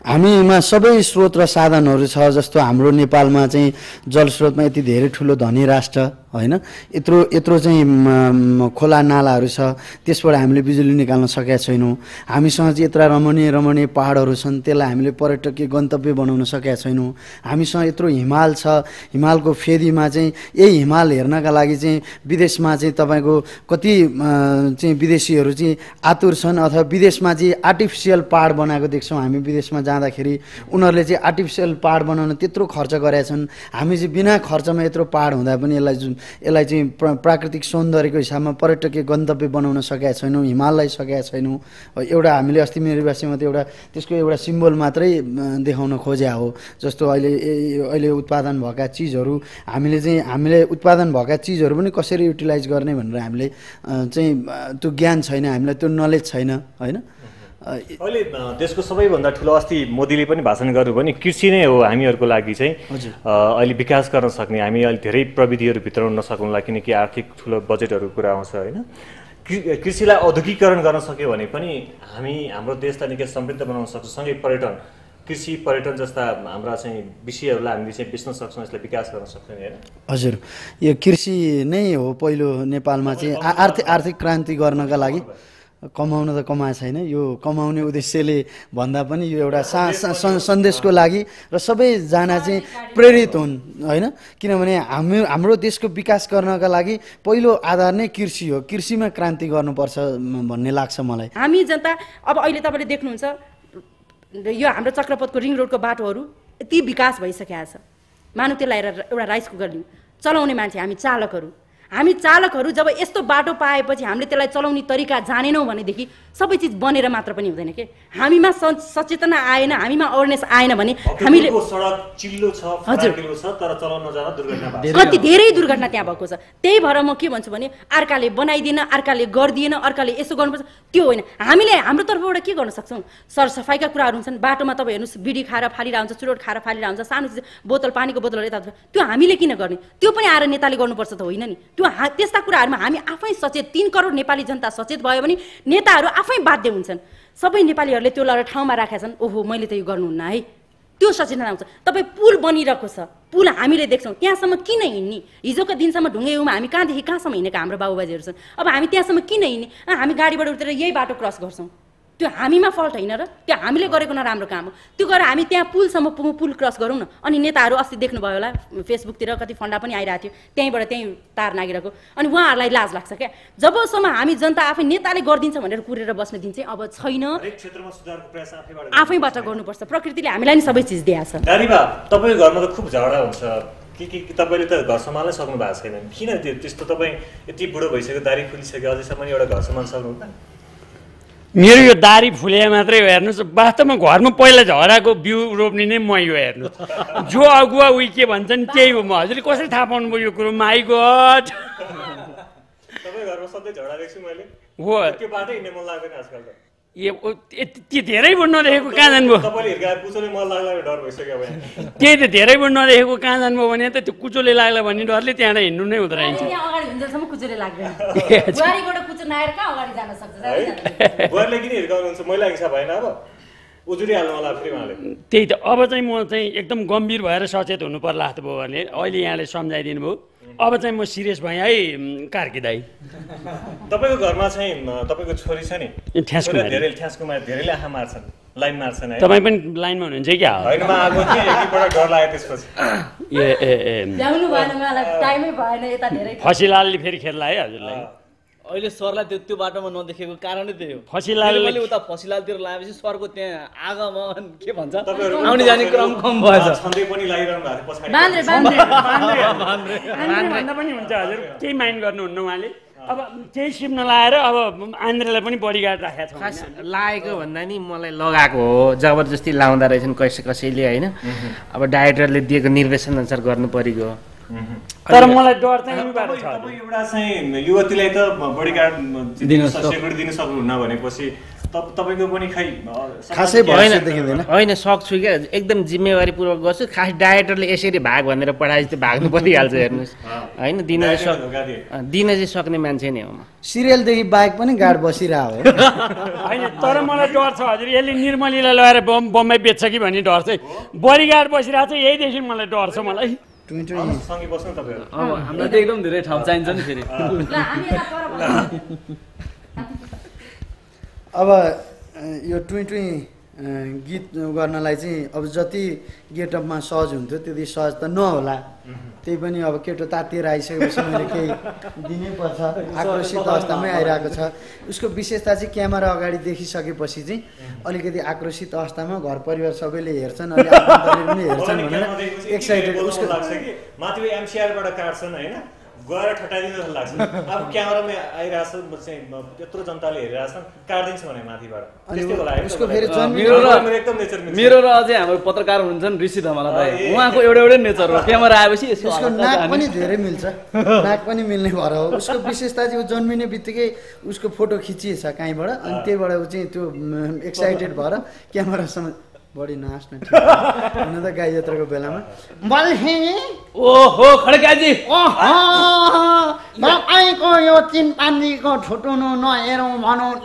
हामीमा सबै स्रोत र साधनहरू छ जस्तो हाम्रो नेपालमा चाहिँ जलस्रोतमा यति धेरै ठुलो धनी राष्ट्र होइन यत्रो चाहिँ खोला नालाहरू छ त्यसबाट हामीले बिजुली निकाल्न सकेका छैनौँ हामीसँग चाहिँ यत्र रमणीय पहाडहरू छन् त्यसलाई हामीले पर्यटकीय गन्तव्य बनाउन सकेका छैनौँ हामीसँग यत्रो हिमाल छ हिमालको फेदीमा चाहिँ यही हिमाल हेर्नका लागि चाहिँ विदेशमा चाहिँ तपाईँको कति चाहिँ विदेशीहरू चाहिँ आतुर छन् अथवा विदेशमा चाहिँ आर्टिफिसियल पहाड बनाएको देख्छौँ हामी विदेशमा जाँदाखेरि उनीहरूले चाहिँ आर्टिफिसियल पहाड बनाउन त्यत्रो खर्च गरेका छन् हामी चाहिँ बिना खर्चमा यत्रो पहाड हुँदा पनि यसलाई चाहिँ प्राकृतिक सौन्दर्यको हिसाबमा पर्यटकीय गन्तव्य बनाउन सकेका छैनौँ हिमाललाई सकेका छैनौँ एउटा हामीले अस्ति मेरो बासीमा त एउटा त्यसको एउटा सिम्बल मात्रै देखाउन खोज्या हो जस्तो अहिले उत्पादन भएका चिजहरू हामीले उत्पादन भएका चिजहरू पनि कसरी युटिलाइज गर्ने भनेर हामीले चाहिँ त्यो ज्ञान छैन हामीलाई त्यो नलेज छैन होइन अहिले देशको सबैभन्दा ठुलो अस्ति मोदीले पनि भाषण गर्नु भने कृषि नै हो हामीहरूको लागि चाहिँ अहिले विकास गर्न सक्ने हामी अहिले धेरै प्रविधिहरू भित्राउन नसक्नुलाई किनकि आर्थिक ठुलो बजेटहरू कुरा आउँछ होइन कृषिलाई औद्योगिकरण गर्न सक्यो भने पनि हाम्रो देशलाई निकै समृद्ध बनाउन सक्छौँ। सँगै पर्यटन, कृषि पर्यटन जस्ता हाम्रा चाहिँ विषयहरूलाई हामीले चाहिँ बेच्न सक्छौँ, यसलाई विकास गर्न सक्छौँ हैन? हजुर, यो कृषि नै हो पहिलो नेपालमा चाहिँ आर्थिक क्रान्ति गर्नका लागि। कमाउन त कमाएको छैन, यो कमाउने उद्देश्यले भन्दा पनि यो एउटा सन्देशको लागि र सबैजना चाहिँ प्रेरित हुन् होइन। किनभने हाम्रो देशको विकास गर्नका लागि पहिलो आधार नै कृषि हो। कृषिमा क्रान्ति गर्नुपर्छ भन्ने लाग्छ मलाई। हामी जनता अब अहिले तपाईँले देख्नुहुन्छ यो हाम्रो चक्रपथको रिङ रोडको बाटोहरू यति विकास भइसकेको छ। मानव त्यसलाई एउटा राइस कुकर लिउँ, चलाउने मान्छे हामी चालकहरू जब यस्तो बाटो पाएपछि हामीले त्यसलाई चलाउने तरिका जानेनौँ भनेदेखि सबै चिज बनेर मात्र पनि हुँदैन के। हामीमा सचेतना आएन, हामीमा अवेरनेस आएन भने हामीले सडक चिल्लो छ, फराकिलो छ, तर चलाउन नजाँदा दुर्घटना भएको छ। कति धेरै दुर्घटना त्यहाँ भएको छ। त्यही भएर म के भन्छु भने अर्काले बनाइदिएन, अर्काले गरिदिएन, अर्काले यसो गर्नुपर्छ त्यो होइन। हामीले हाम्रो तर्फबाट के गर्न सक्छौँ? सरसफाइका कुराहरू हुन्छन्। बाटोमा तपाईँ हेर्नुहोस् बिडी खाएर फालिरहेको हुन्छ, चुरोट खाएर फालिरहेको हुन्छ, सानो चिज बोतल पानीको बोतलहरू यता त्यो हामीले किन गर्ने? त्यो पनि आएर नेताले गर्नुपर्छ त होइन नि? त्यो त्यस्ता कुराहरूमा हामी आफै सचेत 3 करोड नेपाली जनता सचेत भयो भने नेताहरू आफै बाध्य हुन्छन्। सबै नेपालीहरूले त्यो लएर ठाउँमा राखेका छन्, ओहो मैले त यो गर्नुहुन्न है, त्यो सचेतना आउँछ। तपाईँ पुल बनिरहेको छ, पुल हामीले देख्छौँ, त्यहाँसम्म किन हिँड्ने? हिजोको दिनसम्म ढुङ्गेमा हामी कहाँदेखि कहाँसम्म हिँडेका हाम्रो बाबुबाजेहरू छन्। अब हामी त्यहाँसम्म किन हिँड्ने? हामी गाडीबाट उठेर यही बाटो क्रस गर्छौँ। त्यो हामीमा फल्ट होइन र? त्यो हामीले गरेको नराम्रो काम हो। त्यो गरेर हामी त्यहाँ पुलसम्म पुगौँ, पुल क्रस गरौँ न। अनि नेताहरू अस्ति देख्नुभयो होला फेसबुकतिर कति फन्डा पनि आइरहेको थियो, त्यहीँबाट त्यहीँ तार नागिरहेको। अनि उहाँहरूलाई लाज लाग्छ क्या। जबसम्म हामी जनता आफै नेताले गरिदिन्छ भनेर कुरेर बस्ने दिन चाहिँ अब छैन। आफैबाट गर्नुपर्छ। प्रकृतिले हामीलाई नि सबै चिज दिएको छ। दारीबा, तपाईँको घरमा त खुब झगडा हुन्छ कि तपाईँले त घर सम्हाल्नै सक्नु भएको छैन, किन त्यस्तो? तपाईँ यति बुढो भइसक्यो, दारी फुलिसक्यो, अझैसम्म एउटा घर सम्हाल्न सक्नुहुन्न? मेरो यो दारी फुले मात्रै हो हेर्नुहोस्। वास्तवमा घरमा पहिला झराको बिउ रोप्ने नै म यो हेर्नुहोस्। जो अगुवा उही के भन्छन् त्यही हो। म हजुरले कसरी थाहा पाउनुभयो यो कुरो? माई गड, तपाईँ घरमा सधैँ झगडा देख्छु मैले। हो, त्यो बाटो हिँड्ने मन लाग्दैन आजकल त। त्यो धेरै बुढ नदेखेको कहाँ जानुभयो? तपाईँले हिर्काएर कुचोले मन लाग्ला डर भइसक्यो अब। त्यही त धेरै बुढ नदेखेको कहाँ जानुभयो भने त त्यो कुचोले लाग्ला भन्ने डरले त्यहाँबाट हिँड्नु नै हुँदो रहेछ। अगाडि हुन्जेलसम्म कुचोले लाग्दैन, बुहारीबाट कुचो नआएर कहाँ अगाडि जान सक्छ? बुहारीले किन हिर्काउनुहुन्छ? मैला हिंसा भएन अब? उजुरिहाल्नु होला फेरि उहाँले। त्यही त, अब चाहिँ म चाहिँ एकदम गम्भीर भएर सचेत हुनु पर्ला जस्तो भयो भने अहिले यहाँले सम्झाइदिनु भयो। अब चाहिँ म सिरियस भएँ है कार्की दाई। तपाईँको घरमा चाहिँ तपाईँको छोरी छ नि, ठ्यासकुमारी, धेरैले आँखा मार्छन्, लाइन मार्छन् है? तपाईँ पनि लाइनमा हुनुहुन्छ क्या? होइन, म आएको थिएँ, एकपल्ट डर लाग्यो त्यसपछि। ल्याउनु भएन, मलाई टाइमै भएन यता धेरै। फसिलालले फेरि खेल्ला है हजुरलाई? अहिले सरलाई त्यो बाटोमा नदेखेको कारणै त्यही हो। फसिलालले उता फसिलालतिर लगाएपछि सरको त्यहाँ आगमन के भन्छ आउने जाने क्रम कम भएछ। छँदै पनि लागिरहनु भएको छ पछाडि। भन्दा पनि हुन्छ हजुर, केही माइन्ड गर्नुहुन्न उहाँले? अब केही सिप नलाएर अब आन्द्रेलाई पनि बडीगार्ड राखेको छ। खास लागेको भन्दा नि मलाई लगाएको हो, जबरजस्ती लाउँदा रहेछन् कसैले होइन। अब डाइरेक्टरले दिएको निर्देशन अनुसार गर्नु परिगयो। तर मलाई डर चाहिँ यहीँबाट छ। तपाईँ एउटा चाहिँ युवतीलाई त बडीगार्ड सेक्युरिटी दिन सक्नुहुन्न भनेपछि तपाईँको पनि खै खासै भरोसा देखिँदैन। होइन, सक्छु क्या, एकदम जिम्मेवारीपूर्वक गर्छु। खास डाइरेक्टरले यसरी भाग भनेर पठाएपछि त भाग्नु परिहाल्छ हेर्नुहोस् होइन। दिन चाहिँ सक्ने मान्छे नै हो म। सिरियलदेखि बाहेक पनि गार्ड बसिरहेको हो होइन, तर मलाई डर छ हजुर, यसले निर्मलीलाई लगाएर बम्बई बेच्छ कि भन्ने डर चाहिँ। बडीगार्ड बसिरहेको छ, यहीदेखि मलाई डर छ। मलाई सँगै बस्नु तपाईँहरू। हामीलाई त एकदम धेरै ठाउँ चाहिन्छ नि फेरि। अब यो टुई गीत गर्नलाई चाहिँ अब जति गेटअपमा सहज हुन्थ्यो त्यति सहज त नहोला। त्यही पनि अब केटो तातिएर आइसकेपछि मैले केही दिनै पर्छ, आक्रोशित अवस्थामै आइरहेको छ। उसको विशेषता चाहिँ क्यामेरा अगाडि देखिसकेपछि चाहिँ अलिकति आक्रोशित अवस्थामा घर परिवार सबैले हेर्छन्, अनि आफन्तले पनि हेर्छन् भनेर एक्साइटेड उसको लाग्छ कि माथि एमसिआरबाट काट्छन् होइन, गएर ठट्टाइदिनु जस्तो लाग्छ। अब क्यामेरामा आइरहेछ चाहिँ यत्रो जनताले हेरिरहेछन्, काट्दिन्छ भने माथिबाट त्यस्तै होला होइन। उसको फेरि मेरो र अझै हाम्रो पत्रकार हुनुहुन्छ नि ऋषि धमाला दाइ, उहाँको एउटै नेचर हो। क्यामेरा आएपछि उसको नाक पनि धेरै मिल्छ, नाक पनि मिल्ने भएर हो। उसको विशेषता चाहिँ जन्मिने बित्तिकै उसको फोटो खिचिएछ कहीँबाट, अनि त्यहीबाट ऊ चाहिँ त्यो एक्साइटेड भएर क्यामेरासँग बढी नाच्न हुन त गाई जात्राको बेलामा ओहो खड्काजी तपाईँको यो चिनपानीको ठुटुनु नहेरौँ भनौँ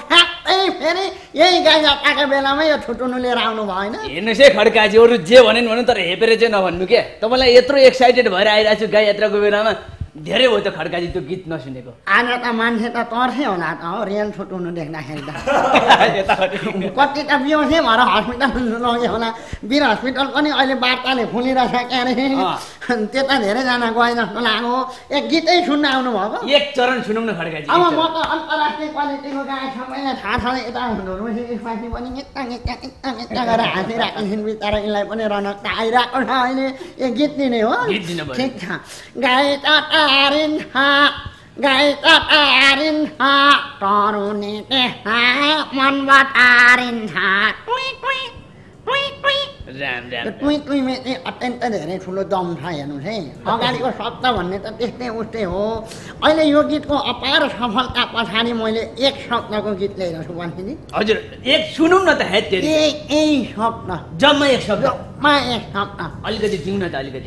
फ्याक्कै फेरि यही गाईजात्राको बेलामा यो ठुटुनु लिएर आउनु भएन। हेर्नुहोस् है खड्काजी, अरू जे भन्नु तर हेपेर चाहिँ नभन्नु के। तपाईँलाई यत्रो एक्साइटेड भएर आइरहेको छु गाई यात्राको बेलामा, धेरै हो त खड्काजी त्यो गीत नसुनेको। आज त मान्छे त तर्थे होला त हो रियल ठुटुनु देख्दाखेरि त। कति त बिहोसै भएर हस्पिटल लग्यो होला। वीर हस्पिटल पनि अहिले वार्ताले फुलिरहेछ क्या अरे। त्यता धेरैजना गए जस्तो लाग्यो। एक गीतै सुन्न आउनु भएको। एक चरण सुनौँ न खड्काजी। अब म त अन्तर्राष्ट्रिय क्वालिटीको गायक सबैलाई थाहा छ। यता हुनुहुन्छ यसमाथि पनि यता गरेर हाँसिरहेको छिन् बिचरा। यसलाई पनि रनक आइरहेको छ अहिले। एक गीत दिने हो। ठिक छ। गाई तारिन्छ तरुनी देख्दा मन बतारिन्छ। टुई टुईमा चाहिँ अत्यन्त धेरै ठुलो दम छ। हेर्नुहोस् है, अगाडिको शब्द भन्ने त त्यस्तै उस्तै हो। अहिले यो गीतको अपार सफलता पछाडि मैले एक शब्दको गीत ल्याएर छु बन्सीजी। हजुर, एक सुनौँ न त। यही शब्द, जम्मा एक शब्द, अलिकति दिउँ न त अलिकति।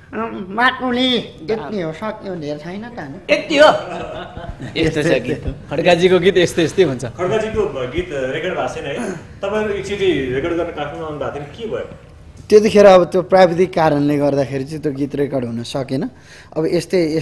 माटुली यति हो, सक्यो, धेर छैन त। यति हो। यस्तो छ गीत, खड्काजीको गीत यस्तै हुन्छ। खड्काजीको गीत रेकर्ड भएको छैन है? तपाईँहरू एकचोटि रेकर्ड गर्न काठमाडौँ आउनु भएको थियो, के भयो? त्यतिखेर अब त्यो प्राविधिक कारणले गर्दाखेरि चाहिँ त्यो गीत रेकर्ड हुन सकेन। अब यस्तै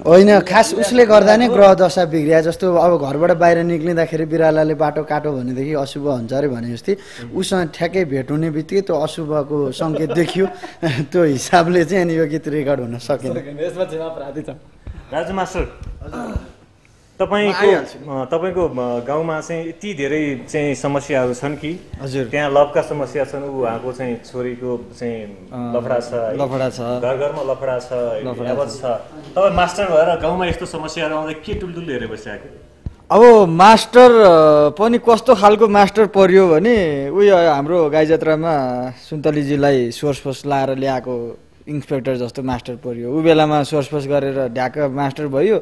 होइन, खास उसले गर्दा नै ग्रह दशा बिग्रिया जस्तो। अब घरबाट बाहिर निक्लिँदाखेरि बिरालाले बाटो काटो भनेदेखि अशुभ हुन्छ अरे भने जस्तै उसँग ठ्याक्कै भेट हुने बित्तिकै त्यो अशुभको सङ्केत देखियो। त्यो हिसाबले चाहिँ अनि यो गीत रेकर्ड हुन सकेन। राजु मास्टर, तपाईँको गाउँमा चाहिँ यति धेरै चाहिँ समस्याहरू छन् कि? हजुर, त्यहाँ लभका समस्या छन्। उहाँको चाहिँ छोरीको चाहिँ लफडा छ, घर घरमा लफडा छ, छ। तपाईँ मास्टर भएर गाउँमा यस्तो समस्याहरू आउँदा के टुलटुल हेरेर बसिरहेको? अब मास्टर पनि कस्तो खालको मास्टर पर्यो भने उयो हाम्रो गाईजात्रामा सुन्तलीजीलाई सोर्सफोस लाएर ल्याएको इन्सपेक्टर जस्तो मास्टर पर्यो। ऊ बेलामा सोर्सफोस गरेर ढ्याक्क मास्टर भयो।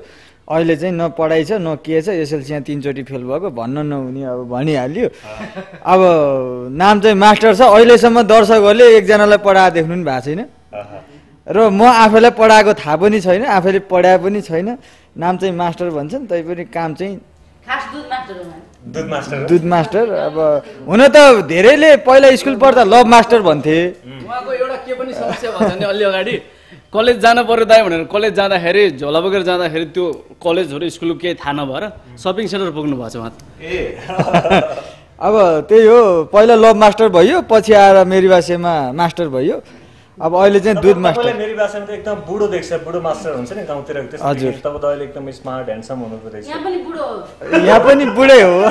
अहिले चाहिँ न पढाइ छ न के छ, एसएलसी यहाँ 3 चोटि फेल भएको भन्न नहुने अब भनिहाल्यो। अब नाम चाहिँ मास्टर छ। अहिलेसम्म दर्शकहरूले एकजनालाई पढाएको देख्नु पनि भएको छैन र म आफैलाई पढाएको थाहा पनि छैन, आफैले पढाए पनि छैन। नाम चाहिँ मास्टर भन्छन्, तैपनि काम चाहिँ दुध मास्टर। अब हुन त धेरैले पहिला स्कुल पढ्दा लभ मास्टर भन्थे। उहाँको एउटा के पनि समस्या भन्छ नि, अलि अगाडि कलेज जानु पर्यो दाइ भनेर कलेज जाँदाखेरि झोला बोकेर जाँदाखेरि त्यो कलेजहरू स्कुल केही थाहा नभएर सपिङ सेन्टर पुग्नु भएको छ उहाँ। अब त्यही हो, पहिला लभ मास्टर भयो, पछि आएर मेरी भाषामा मास्टर भयो। अब अहिले चाहिँ दुध मास्टर। मेरी भाषामा त एकदम बुढो देख्छ, बुढो मास्टर हुन्छ नि गाउँतिर। हजुर, तब त अहिले एकदम स्मार्ट ह्यान्डसम हुनु रहेछ। यहाँ पनि बुढै हो।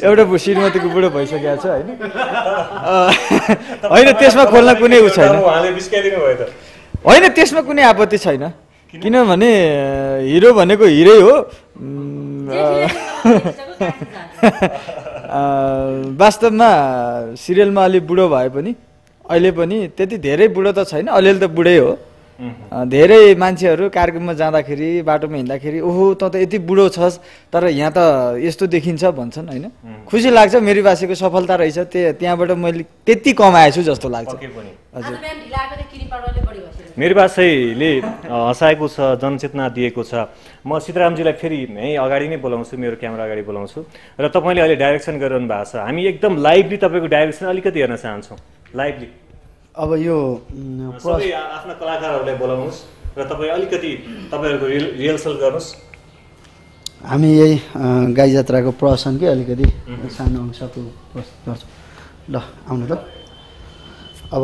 एउटा श्रीमतीको बुढो भइसकेको छ होइन। होइन, त्यसमा खोल्न कुनै उ छैन। होइन, त्यसमा कुनै आपत्ति छैन, किनभने हिरो भनेको हिरै हो। वास्तवमा सिरियलमा अलि बुढो भए पनि अहिले पनि त्यति धेरै बुढो त छैन, अलिअलि त बुढै हो। धेरै मान्छेहरू कार्यक्रममा जाँदाखेरि बाटोमा हिँड्दाखेरि ओहो त यति बुढो छस् तर यहाँ त यस्तो देखिन्छ भन्छन् होइन। खुसी लाग्छ, मेरी भाषाको सफलता रहेछ, त्यहाँबाट मैले त्यति कमाएछु जस्तो लाग्छ। हजुर, मेरी भाषाले हँसाएको छ, जनचेतना दिएको छ। म सीतारामजीलाई फेरि यहीँ अगाडि नै बोलाउँछु, मेरो क्यामेरा अगाडि बोलाउँछु र तपाईँले अहिले डाइरेक्सन गरिरहनु भएको छ। हामी एकदम लाइभली तपाईँको डाइरेक्सन अलिकति हेर्न चाहन्छौँ, लाइभली। अब यो सबै आफ्ना कलाकारहरूलाई बोलाउनुहोस् र तपाईँ अलिकति तपाईँहरूको रिहर्सल गर्नुहोस्। हामी यही गाई जात्राको प्रसङ्गकै अलिकति सानो अंशको प्रस्तुत गर्छौँ। ल आउनु त। अब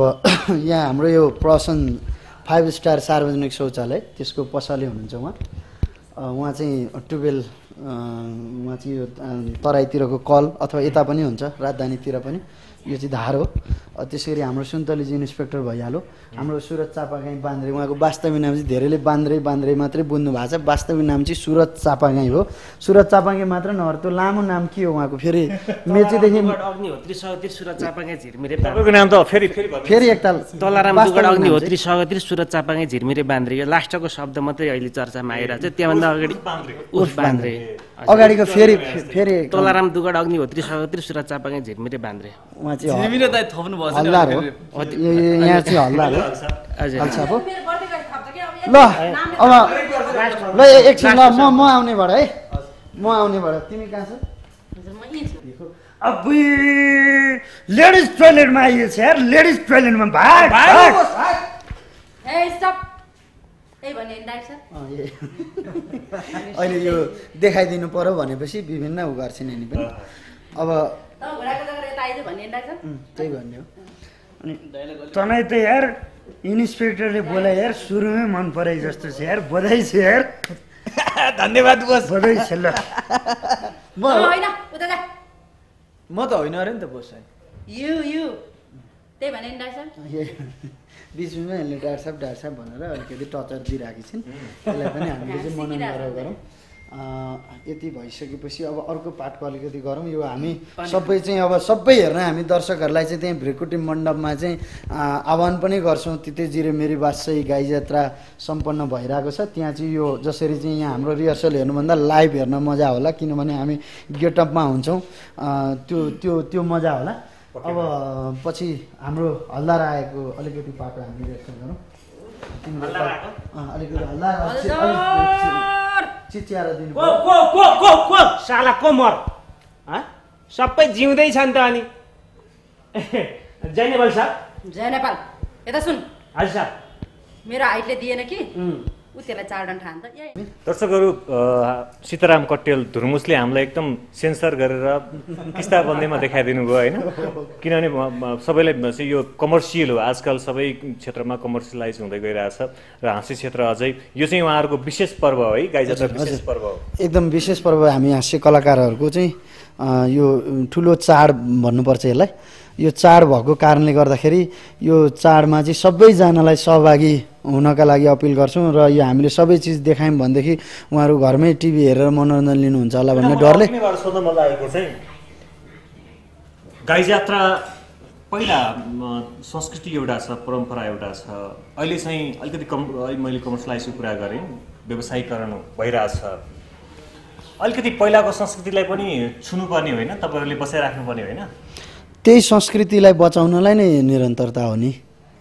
यहाँ हाम्रो यो प्रसन 5 स्टार सार्वजनिक शौचालय, त्यसको पसले हुनुहुन्छ उहाँ चाहिँ ट्युबवेल, उहाँ चाहिँ यो तराईतिरको कल अथवा यता पनि हुन्छ राजधानीतिर पनि यो चाहिँ धार हो। त्यसै गरी हाम्रो सुन्तलीजी इन्सपेक्टर भइहाल्यो। हाम्रो सुरज चापागाई बान्द्रे, उहाँको वास्तविक नाम चाहिँ धेरैले बान्द्रे मात्रै बुझ्नु भएको छ, वास्तविक नाम चाहिँ सुरज चापागाई हो। सुरज चापागाई मात्र नभएर त्यो लामो नाम के हो उहाँको? फेरि मेचीदेखि अग्निहोत्री सगत्री सुरज चापागाई झिरमिरे तपाईँको नाम त फेरि एकताल तलाराम दुगड अग्निहोत्री सगत्री सुरज चापागाई झिरमिरे बान्द्रे। यो लास्टको शब्द मात्रै अहिले चर्चामा आइरहेको छ, त्यहाँभन्दा अगाडि उर्फ बान्द्रे। अगाडिको फेरि तलाराम दुगड अग्निहोत्री सगत्री सुरज चापागाई झिरमिरे बान्द्रे। उहाँ चाहिँ हल्लार हो, यहाँ चाहिँ हल्लार हो। ल अब ल एकछिन ल म आउनेबाट है, म आउनेबाट। तिमी कहाँ छ? अब लेडिज टोइलेटमा आइयो छ यार, लेडिज टोइलेटमा भाग भाग। अहिले यो देखाइदिनु पर्यो भनेपछि विभिन्न उ गर्छन् नि पनि। अब त्यही भन्ने हो। अनि तँलाई त यार इन्सपेक्टरले बोला यार सुरुमै मन पराइ जस्तो छ यार, बधाई छ यार। धन्यवाद बोस। बधाई छ ल। म त होइन अरे नि त बोस। त्यही भने नि डाक्टर बिचमा यसले डाक्टर साहब भनेर अलिकति टचर दिइरहेकी छिन्। त्यसलाई पनि हामीले चाहिँ मनन गरेर गरौँ। यति भइसकेपछि अब अर्को पार्टको अलिकति गरौँ। यो हामी सबै चाहिँ अब सबै हेर्न हामी दर्शकहरूलाई चाहिँ त्यहीँ भ्रिकुटी मण्डपमा चाहिँ आह्वान पनि गर्छौँ। तितेजिरे मेरी बादशाही गाई जात्रा सम्पन्न भइरहेको छ। त्यहाँ चाहिँ यो जसरी चाहिँ यहाँ हाम्रो रिहर्सल हेर्नुभन्दा लाइभ हेर्न मजा होला, किनभने हामी गेटअपमा हुन्छौँ। त्यो मजा होला। अब पछि हाम्रो हल्लार आएको अलिकति पाटो हामी रिएक्सन गरौँ। अलिकति हल्लार चिच्याएर दिनु साला को मर सबै जिउँदै छन् त। अनि जय नेपाल साहब। जय नेपाल। यता सुन। हजुर सर। मेरो हाइटले दिएन कि उ त्यसलाई चारडन ठान त। दर्शकहरू, सीताराम कट्टेल धुर्मुसले हामीलाई एकदम सेन्सर गरेर किस्ताबन्दीमा देखाइदिनु भयो होइन। किनभने सबैलाई चाहिँ यो कमर्सियल हो, आजकल सबै क्षेत्रमा कमर्सियलाइज हुँदै गइरहेछ र हाँस्य क्षेत्र अझै यो चाहिँ उहाँहरूको विशेष पर्व हो है, गाई जात्रा विशेष पर्व हो, एकदम विशेष पर्व। हामी हाँस्य कलाकारहरूको चाहिँ यो ठुलो चाड भन्नुपर्छ यसलाई। यो चाड भएको कारणले गर्दाखेरि यो चाडमा चाहिँ सबैजनालाई सहभागी हुनका लागि अपिल गर्छौँ। र यो हामीले सबै चिज देखायौँ भनेदेखि उहाँहरू घरमै टिभी हेरेर मनोरञ्जन लिनुहुन्छ होला भन्ने डरले। सोध्न मन लागेको चाहिँ गाई जात्रा पहिला संस्कृति एउटा छ, परम्परा एउटा छ। अहिले चाहिँ अलिकति मैले कमर्सियलाइजको कुरा गरेँ, व्यवसायीकरण भइरहेछ। अलिकति पहिलाको संस्कृतिलाई पनि छुनुपर्ने होइन, तपाईँहरूले बसाइराख्नुपर्ने होइन? त्यही संस्कृतिलाई बचाउनलाई नै निरन्तरता हो नि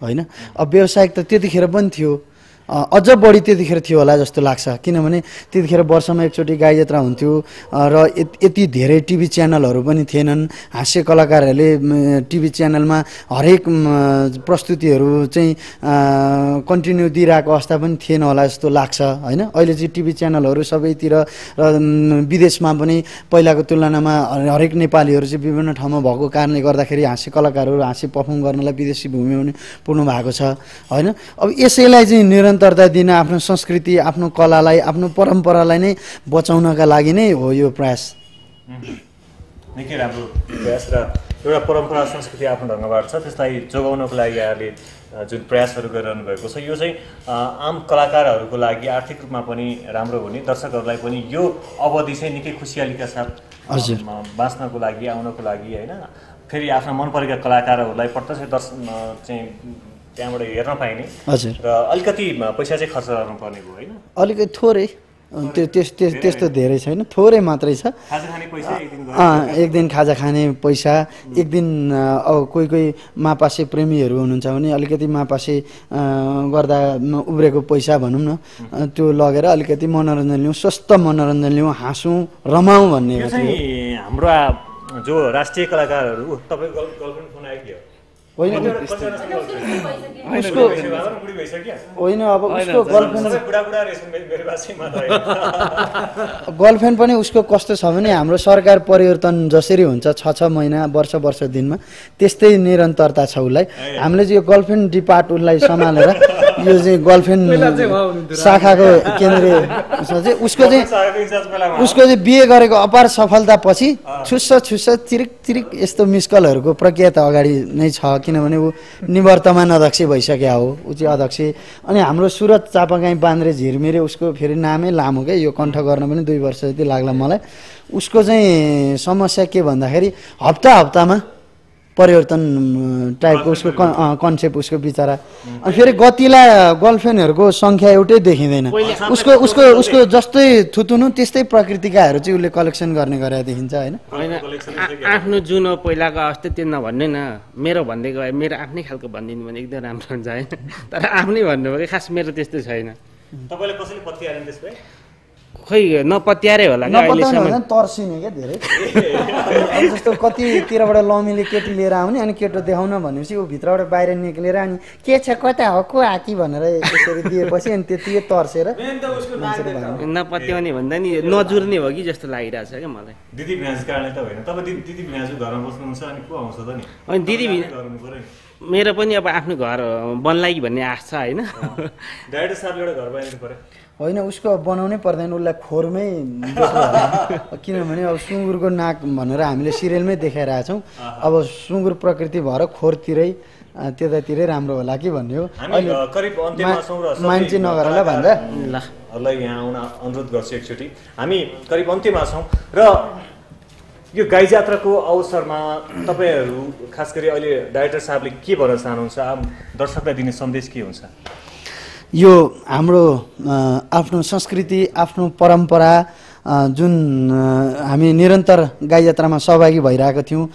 होइन। अब व्यावसायिक त त्यतिखेर पनि थियो, अझ बढी त्यतिखेर थियो होला जस्तो लाग्छ। किनभने त्यतिखेर वर्षमा एकचोटि गाई जात्रा हुन्थ्यो र यति धेरै टिभी च्यानलहरू पनि थिएनन्। हाँस्य कलाकारहरूले टिभी च्यानलमा हरेक प्रस्तुतिहरू चाहिँ कन्टिन्यू दिइरहेको अवस्था पनि थिएन होला जस्तो लाग्छ होइन। अहिले चाहिँ टिभी च्यानलहरू सबैतिर र विदेशमा पनि पहिलाको तुलनामा हरेक नेपालीहरू चाहिँ विभिन्न ठाउँमा भएको कारणले गर्दाखेरि हाँस्य कलाकारहरू हाँस्य पर्फर्म गर्नलाई विदेशी भूमि पनि पुग्नु भएको छ होइन। अब यसैलाई चाहिँ निरन्तरता दिन, आफ्नो संस्कृति, आफ्नो कलालाई, आफ्नो परम्परालाई नै बचाउनका लागि नै हो यो प्रयास। निकै राम्रो प्रयास र एउटा परम्परा संस्कृति आफ्नो ढङ्गबाट छ, त्यसलाई जोगाउनको लागि यहाँले जुन प्रयासहरू गरिरहनु भएको छ यो चाहिँ आम कलाकारहरूको लागि आर्थिक रूपमा पनि राम्रो हुने, दर्शकहरूलाई पनि यो अवधि चाहिँ निकै खुसियालीका साथ बाँच्नको लागि, आउनको लागि होइन। फेरि आफ्ना मन परेका कलाकारहरूलाई प्रत्यक्ष चाहिँ त्यहाँबाट हेर्न पाइने र अलिकति पैसा चाहिँ खर्च गर्नुपर्ने भयो होइन। अलिकति थोरै, त्यस्तो धेरै छैन, थोरै मात्रै छ। एक दिन खाजा खाने पैसा, एक दिन अब कोही मापासे प्रेमीहरू हुनुहुन्छ भने अलिकति मापासे गर्दा उब्रेको पैसा भनौँ न, त्यो लगेर अलिकति मनोरञ्जन लिउँ, स्वस्थ मनोरञ्जन लिउँ, हाँसौँ, रमाउँ भन्ने हो। हाम्रो जो राष्ट्रिय कलाकारहरू तपाईँ गर्लफ्रेन्ड फोन आयो कि होइन अब उसको गर्लफ्रेन्ड पनि उसको कस्तो छ भने हाम्रो सरकार परिवर्तन जसरी हुन्छ 6 महिना वर्ष दिनमा त्यस्तै निरन्तरता छ उसलाई। हामीले चाहिँ यो गर्लफ्रेन्ड डिपार्ट उसलाई सम्हालेर यो चाहिँ गर्लफ्रेन्ड शाखाको केन्द्रीय चाहिँ उसको चाहिँ बिहे गरेको अपार सफलतापछि छुस्स चिरिक यस्तो मिसकलहरूको प्रक्रिया त अगाडि नै छ, किनभने ऊ निवर्तमान अध्यक्ष भइसक्यो हो, ऊ चाहिँ अध्यक्ष। अनि हाम्रो सुरत चापागाई बान्द्रे झिरमिरे उसको फेरि नामै लामो क्या, यो कण्ठ गर्न पनि 2 वर्ष जति लाग्ला मलाई। उसको चाहिँ समस्या के भन्दाखेरि हप्तामा परिवर्तन टाइपको उसको कन्सेप्ट उसको विचारा। अनि फेरि गतिला गर्लफ्रेन्डहरूको सङ्ख्या एउटै देखिँदैन, उसको जस्तै थुतुनु त्यस्तै प्रकृतिकाहरू चाहिँ उसले कलेक्सन गर्ने गरेर देखिन्छ होइन। आफ्नो जुन हो पहिलाको अवस्था त्यो नभन्नु न, मेरो भनिदिएको भए मेरो आफ्नै खालको भनिदिनु भने एकदम राम्रो हुन्छ होइन। तर आफ्नै भन्नुभयो खास मेरो त्यस्तो छैन। तपाईँले कसैले पत्याएन त्यसमै? खोइ नपत्यारै होला तर्सिने क्या धेरै। जस्तो कतितिरबाट लमीले केटी लिएर आउने अनि केटो देखाउन भनेपछि ऊ भित्रबाट बाहिर निक्लेर अनि के छ कता हो को हाती भनेर यसरी दिएपछि अनि त्यतिकै तर्सेर नपत्याउने भन्दा नि नजुर्ने हो कि जस्तो लागिरहेछ क्या मलाई। दिदी भ्याज कारणले त होइन, तपाईँ दिदी भ्याजु घरमा बस्नुहुन्छ अनि को आउँछ त नि? अनि दिदी मेरो पनि अब आफ्नो घर बन्ला कि भन्ने आश छ होइन। डाइरेक्टर साहबले एउटा घर बनाइदिनु पर्यो। होइन उसको बनाउनै पर्दैन, उसलाई खोरमै किनभने अब सुँगुरको नाक भनेर हामीले सिरियलमै देखाइरहेछौँ। अब सुँगुर प्रकृति भएर खोरतिरै त्यतातिरै राम्रो होला कि भन्ने हो। अहिले करिब अन्त्यमा छौँ र मान्छे नगरला भन्दा ल यहाँ आउन अनुरोध गर्छु एकचोटि। हामी करिब अन्त्यमा छौँ र यो गाई जात्राको अवसरमा तपाईँहरू खास गरी अहिले डाइरेक्टर साहबले के भन्न चाहनुहुन्छ, दर्शकलाई दिने सन्देश के हुन्छ? यो हाम्रो आफ्नो संस्कृति आफ्नो परम्परा जुन हामी निरन्तर गाई जात्रामा सहभागी भइरहेका थियौँ,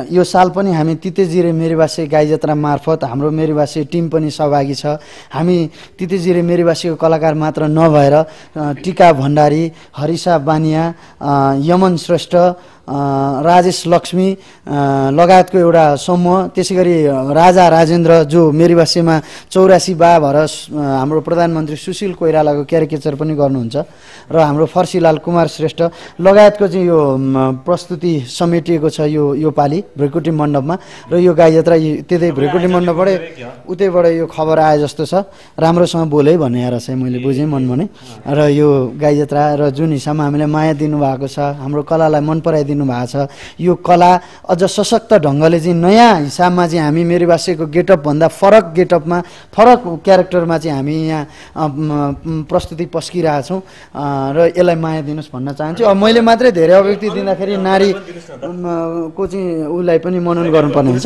यो साल पनि हामी तितेजिरे मेरीवासी गाई जात्रा मार्फत हाम्रो मेरीवासी टिम पनि सहभागी छ। हामी तितेजिरे मेरीवासीको कलाकार मात्र नभएर टिका भण्डारी, हरिसा बानिया, यमन श्रेष्ठ, राजेश लक्ष्मी लगायतको एउटा समूह, त्यसै गरी राजा राजेन्द्र जो मेरीवासीमा 84 बा भएर हाम्रो प्रधानमन्त्री सुशील कोइरालाको क्यारिकेचर पनि गर्नुहुन्छ र हाम्रो फर्सीलाल कुमार श्रेष्ठ लगायतको चाहिँ यो प्रस्तुति समेटिएको छ यो पालि भ्रिकुटी मण्डपमा। र यो गाई जात्रा त्यतै भ्रिकुटी मण्डपबाटै उतैबाट यो खबर आए जस्तो छ, राम्रोसँग बोले भने आएर चाहिँ मैले बुझेँ मनमा नै। र यो गाई जात्रा र जुन हिसाबमा हामीलाई माया दिनुभएको छ, हाम्रो कलालाई मन पराइदिनु भएको छ, यो कला अझ सशक्त ढङ्गले चाहिँ नयाँ हिसाबमा चाहिँ हामी मेरीवासीको गेटअपभन्दा फरक गेटअपमा फरक क्यारेक्टरमा चाहिँ हामी यहाँ प्रस्तुति पस्किरहेछौँ र यसलाई माया दिनुहोस् भन्न चाहन्छु। अब मैले मात्रै धेरै अभिव्यक्ति दिँदाखेरि नारी को चाहिँ उसलाई पनि मनन गर्नुपर्ने हुन्छ।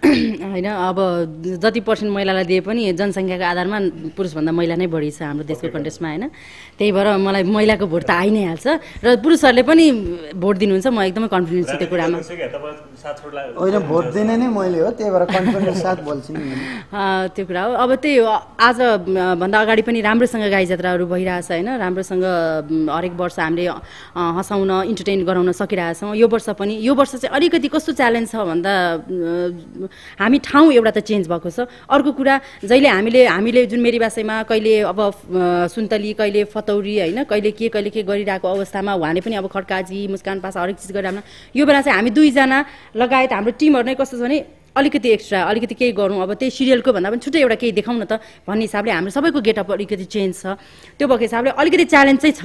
होइन अब जति पर्सेन्ट महिलालाई दिए पनि जनसङ्ख्याको आधारमा पुरुषभन्दा महिला नै बढी छ हाम्रो देशको कन्टेस्टमा होइन। त्यही भएर मलाई महिलाको भोट त आइ नै हाल्छ र पुरुषहरूले पनि भोट दिनुहुन्छ, म एकदमै कन्फिडेन्स छु त्यो कुरामा। होइन भोट दिने नै मैले हो, त्यही भएर कन्फिडेन्स साथ बोल्छु नि त्यो कुरा हो। अब त्यही हो, आजभन्दा अगाडि पनि राम्रोसँग गाई जात्राहरू भइरहेछ होइन, राम्रोसँग हरेक वर्ष हामीले हँसाउन इन्टरटेन गराउन सकिरहेछौँ। यो वर्ष चाहिँ अलिकति कस्तो च्यालेन्ज छ भन्दा हामी ठाउँ एउटा त चेन्ज भएको छ। अर्को कुरा जहिले हामीले जुन मेरीवासीमा कहिले अब सुन्तली कहिले फतौरी होइन कहिले के गरिरहेको अवस्थामा उहाँले पनि अब खड्काजी मुस्कान पासा हरेक चिज गरिरहेको, यो बेला चाहिँ हामी 2 जना लगायत हाम्रो टिमहरू नै कस्तो छ भने अलिकति एक्स्ट्रा अलिकति केही गरौँ, अब त्यही सिरियलको भन्दा पनि छुट्टै एउटा केही देखाउँ न त भन्ने हिसाबले हाम्रो सबैको गेटअप अलिकति चेन्ज छ। त्यो भएको हिसाबले अलिकति च्यालेन्ज चाहिँ छ।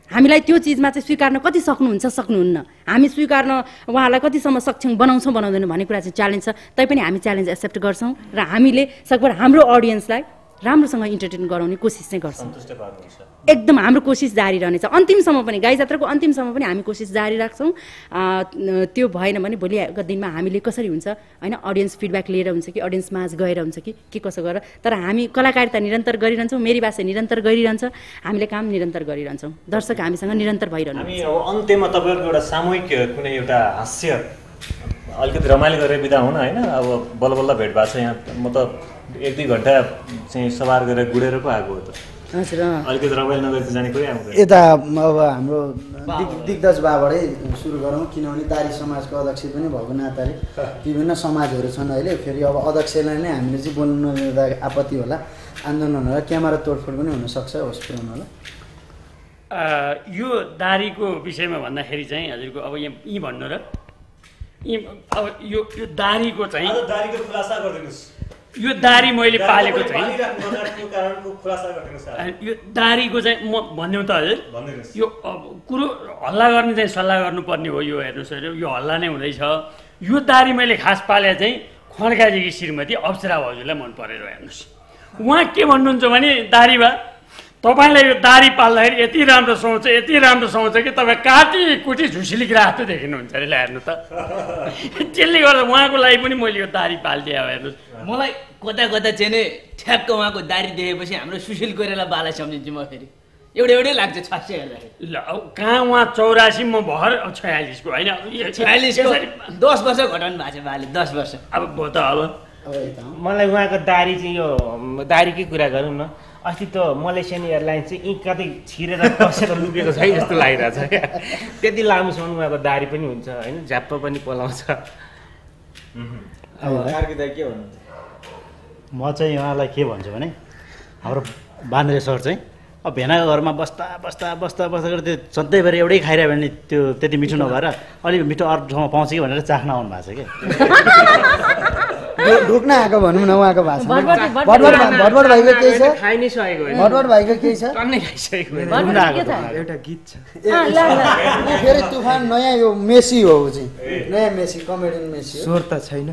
हामीलाई त्यो चिजमा चाहिँ स्वीकार्न कति सक्नुहुन्न, हामी स्वीकार्न उहाँलाई कतिसम्म सक्षम बनाउँछौँ बनाउँदैन भन्ने कुरा चाहिँ च्यालेन्ज छ। तैपनि हामी च्यालेन्ज एक्सेप्ट गर्छौँ र हामीले सकभर हाम्रो अडियन्सलाई राम्रोसँग इन्टरटेन गराउने कोसिस चाहिँ गर्छौँ। एकदम हाम्रो कोसिस जारी रहनेछ अन्तिमसम्म पनि, गाई जात्राको अन्तिमसम्म पनि हामी कोसिस जारी राख्छौँ। त्यो भएन भने भोलिको दिनमा हामीले कसरी हुन्छ होइन, अडियन्स फिडब्याक लिएर हुन्छ कि अडियन्स माझ गएर हुन्छ कि के कसो गरेर, तर हामी कलाकारिता निरन्तर गरिरहन्छौँ, मेरीवासी निरन्तर गरिरहन्छ, हामीले काम निरन्तर गरिरहन्छौँ, दर्शक हामीसँग निरन्तर भइरहन्छ। हामी अब अन्त्यमा तपाईँहरूको एउटा सामूहिक कुनै एउटा हास्य अलिकति रमाइलो गरेर बिदा हुन होइन। अब बल्ल भेट भएको छ यहाँ, म त 1-2 घन्टा चाहिँ सवार गरेर गुडेर पो आएको हो त। हजुर अलिकति रमाइलो नगरी त जाने कोही आउँदैन। यता अब हाम्रो दिग्गज बाबाडै सुरु गरौँ, किनभने दारी समाजको अध्यक्ष पनि भएको नाताले विभिन्न समाजहरू छन् अहिले। फेरि अब अध्यक्षलाई नै हामीले चाहिँ बोल्नु नदिँदा आपत्ति होला, आन्दोलन होला, क्यामेरा तोडफोड पनि हुनसक्छ, होस् पुऱ्याउनु होला। यो दारीको विषयमा भन्दाखेरि चाहिँ हजुरको अब यी भन्नु र अब यो दारीको चाहिँ दारीको खुलासा गरिदिनुस्। यो दारी मैले पालेको चाहिँ यो दारीको चाहिँ म भन्नु त हजुर यो कुरो हल्ला गर्ने चाहिँ सल्लाह गर्नुपर्ने हो। यो हेर्नुहोस् यो हल्ला नै हुँदैछ। यो दारी मैले खास पाले चाहिँ खड्काजीकी श्रीमती अप्सरा भाउजूलाई मन परेर हेर्नुहोस्। उहाँ के भन्नुहुन्छ भने दारीबा तपाईँलाई यो दारी पाल्दाखेरि यति राम्रो सुहाउँछ कि तपाईँ काटी कुटी झुसिलिक राख्दै देखिनुहुन्छ अरे। हेर्नु त त्यसले गर्दा उहाँको लागि पनि मैले यो दारी पालिदिएँ। अब हेर्नुहोस् मलाई कता चाहिँ नि ठ्याक्क उहाँको दारी देखेपछि हाम्रो सुशील कोइराला बाला सम्झिन्छु म फेरि। एउटै लाग्छ छास्से हेर्दाखेरि। ल कहाँ उहाँ 84 म भर 46 को होइन 46 को 10 वर्ष घटाउनु भएको छ बाले 10 वर्ष। अब भयो त अब मलाई उहाँको दारी चाहिँ यो दारीकै कुरा गरौँ न। अस्ति त मलेसियन एयरलाइन चाहिँ यी कतै छिरेर बसेर लुकेको छ जस्तो लागिरहेछ क्या। त्यति लामोसम्म उहाँको दारी पनि हुन्छ होइन, झ्याप्प पनि पलाउँछ। कार्की दाइ के भन्नुहुन्छ? म चाहिँ उहाँलाई के भन्छु भने हाम्रो बान्द्रे सर चाहिँ अब भेनाको घरमा बस्दा गरेर त्यो सधैँभरि एउटै खाइरह्यो भने त्यो त्यति मिठो नभएर अलिक मिठो अर्को ठाउँमा पाउँछ कि भनेर चाख्न आउनु भएको छ कि ढुक्न आएको भनौँ न उहाँको भाषा। भटभट भाइको केही छ? भटभट भाइको केही छ? एउटा गीत छ फेरि तुफान नयाँ यो मेसी हो चाहिँ नयाँ मेसी कमेडियन मेसी स्वर त छैन।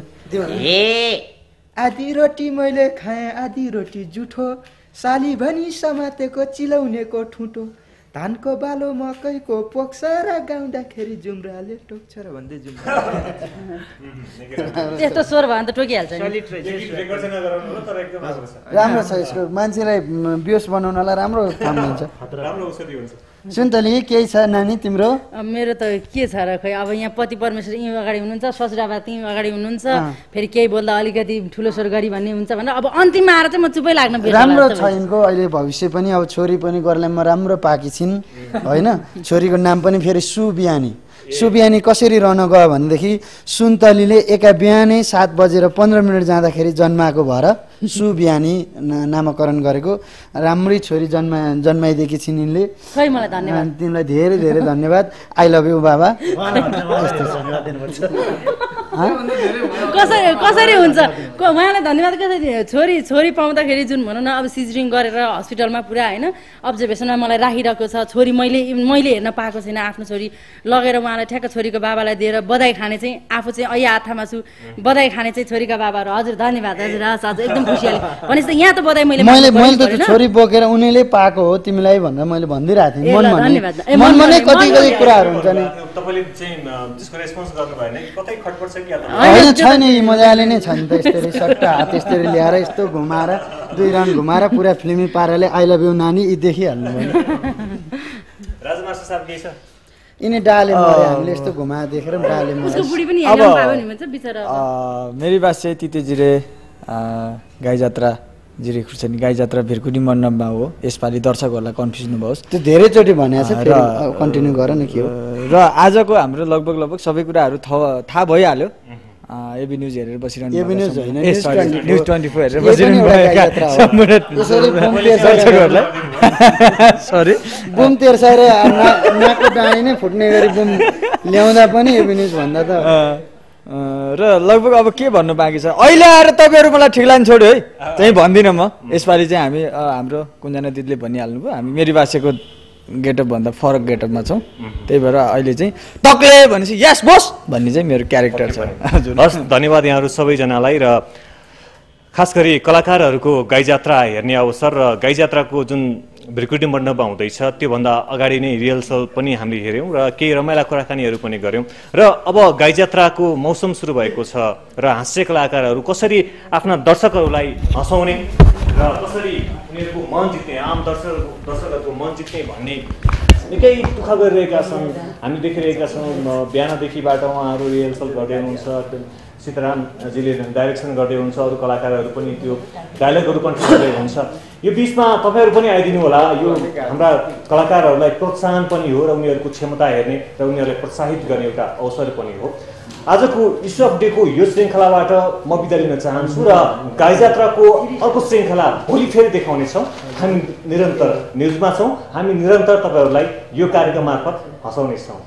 आधी रोटी मैले खाएँ आधी रोटी जुठो साली भनी समातेको चिलाउनेको ठुटो धानको बालो मकैको पोख्छ र गाउँदाखेरि जुम्राले टोक्छ र भन्दै जुम्रा त्यस्तो स्वर भयो भने त टोकिहाल्छ नि। राम्रो छ यसको मान्छेलाई बेहोस बनाउनलाई राम्रो काम हुन्छ। सुन्तली केही छ नानी तिम्रो? मेरो त के छ र खै अब यहाँ पति परमेश्वर यहीँ अगाडि हुनुहुन्छ, ससुराबा त्यहीँ अगाडि हुनुहुन्छ, फेरि केही बोल्दा अलिकति ठुलो स्वर गरी भन्ने हुन्छ भनेर अब अन्तिममा आएर चाहिँ म चुपै लाग्न राम्रो छ यिनको अहिले भविष्य पनि। अब छोरी पनि गर्लामा राम्रो पाकी छिन् होइन। छोरीको नाम पनि फेरि सुबियानी कसरी रहन गयो भनेदेखि सुन्तलीले एका बिहानै 7:15 जाँदाखेरि जन्माएको भएर सुबियानी नामकरण गरेको। राम्रै छोरी जन्माइदिएकी छिन् यिनले। तिमीलाई धेरै धेरै धन्यवाद। आई लभ यु बाबा। कसरी हुन्छ उहाँलाई धन्यवाद कसरी छोरी पाउँदाखेरि जुन भनौँ न अब सिजरिङ गरेर हस्पिटलमा पुरा होइन अब्जर्भेसनमा मलाई राखिरहेको छ। छोरी मैले हेर्न पाएको छैन आफ्नो छोरी लगेर उहाँलाई ठ्याक्क छोरीको बाबालाई दिएर बधाई खाने चाहिँ आफू चाहिँ अहिले आत्थामा छु। बधाई खाने चाहिँ छोरीका बाबाहरू। हजुर धन्यवाद हजुर हस् हजुर एकदम खुसी हालेँ भनेपछि त यहाँ त बधाई मैले त छोरी बोकेर उनीले पाएको हो तिमीलाई भनेर मैले भनिदिरहेको थिएँ। मनमा नै कति कुराहरू हुन्छ नि। तपाईँले चाहिँ त्यसको रेस्पोन्स गर्नु भएन कतै खटपट छ कि होइन छैन मजाले नै छ नि त। यस्तरी सट्टा हात यस्तरी ल्याएर यस्तो घुमाएर 2 राउन्ड घुमाएर पुरा फिल्मी पाराले आई लभ यु नानी यी देखिहाल्नु भयो। राजमार्सा साहब के छ? यिनी डाले मरे हामीले यस्तो घुमाएर देखेर डाले मरे। मेरी बास चाहिँ तितेजिरे गाई जात्रा जिरे खुर्सानी गाई जात्रा भिरकुनी मण्डपमा हो। यसपालि दर्शकहरूलाई कन्फ्युज नहोस्। त्यो धेरैचोटि भनेको छ फेरि कन्टिन्यू गर न के हो। र आजको हाम्रो लगभग सबै कुराहरू थाहा भइहाल्यो। एबी न्युज हेरेर बसिरहनु न्युज 24 हेरेर बसिरहनु सरी बुम तेर्साएर नाकको डाँडी नै फुट्ने गरी बुम ल्याउँदा पनि एबी न्युज भन्दा त। र लगभग अब के भन्नु बाँकी छ अहिले आएर तपाईँहरू मलाई ठिक लाइन छोड्यो है चाहिँ भन्दिनँ म। यसपालि चाहिँ हामी हाम्रो कुनजना दिदीले भनिहाल्नुभयो हामी मेरी बासेको गेटअप भन्दा फरक गेटअपमा छौँ। त्यही भएर अहिले चाहिँ तक्ले भनेपछि यस बोस भन्ने चाहिँ मेरो क्यारेक्टर छ। हजुर हस् धन्यवाद यहाँहरू सबैजनालाई। र खास गरी कलाकारहरूको गाई जात्रा हेर्ने अवसर र गाई जात्राको जुन भिरकुटी मण्डपमा हुँदैछ त्योभन्दा अगाडि नै रिहर्सल पनि हामीले हेऱ्यौँ र केही रमाइला कुराकानीहरू पनि गऱ्यौँ। र अब गाई जात्राको मौसम सुरु भएको छ र हाँस्य कलाकारहरू कसरी आफ्ना दर्शकहरूलाई हँसाउने र कसरी उनीहरूको मन जित्ने आम दर्शकहरूको मन जित्ने भन्ने निकै दुःख गरिरहेका छन्। हामी देखिरहेका छौँ बिहानदेखिबाट उहाँहरू रिहर्सल गर्दै हुनुहुन्छ। सीतारामजीले डाइरेक्सन गर्दै हुनुहुन्छ, अरू कलाकारहरू पनि त्यो डायलगहरू कन्ट्रोल गर्दै हुनुहुन्छ। यो बिचमा तपाईँहरू पनि आइदिनु होला। यो हाम्रा कलाकारहरूलाई प्रोत्साहन पनि हो र उनीहरूको क्षमता हेर्ने र उनीहरूलाई प्रोत्साहित गर्ने एउटा अवसर पनि हो। आजको इस्यु अफ डेको यो श्रृङ्खलाबाट म बिदा लिन चाहन्छु र गाई जात्राको अर्को श्रृङ्खला भोलि फेरि देखाउनेछौँ। हामी निरन्तर न्युजमा छौँ। हामी निरन्तर तपाईँहरूलाई यो कार्यक्रम मार्फत हँसाउनेछौँ।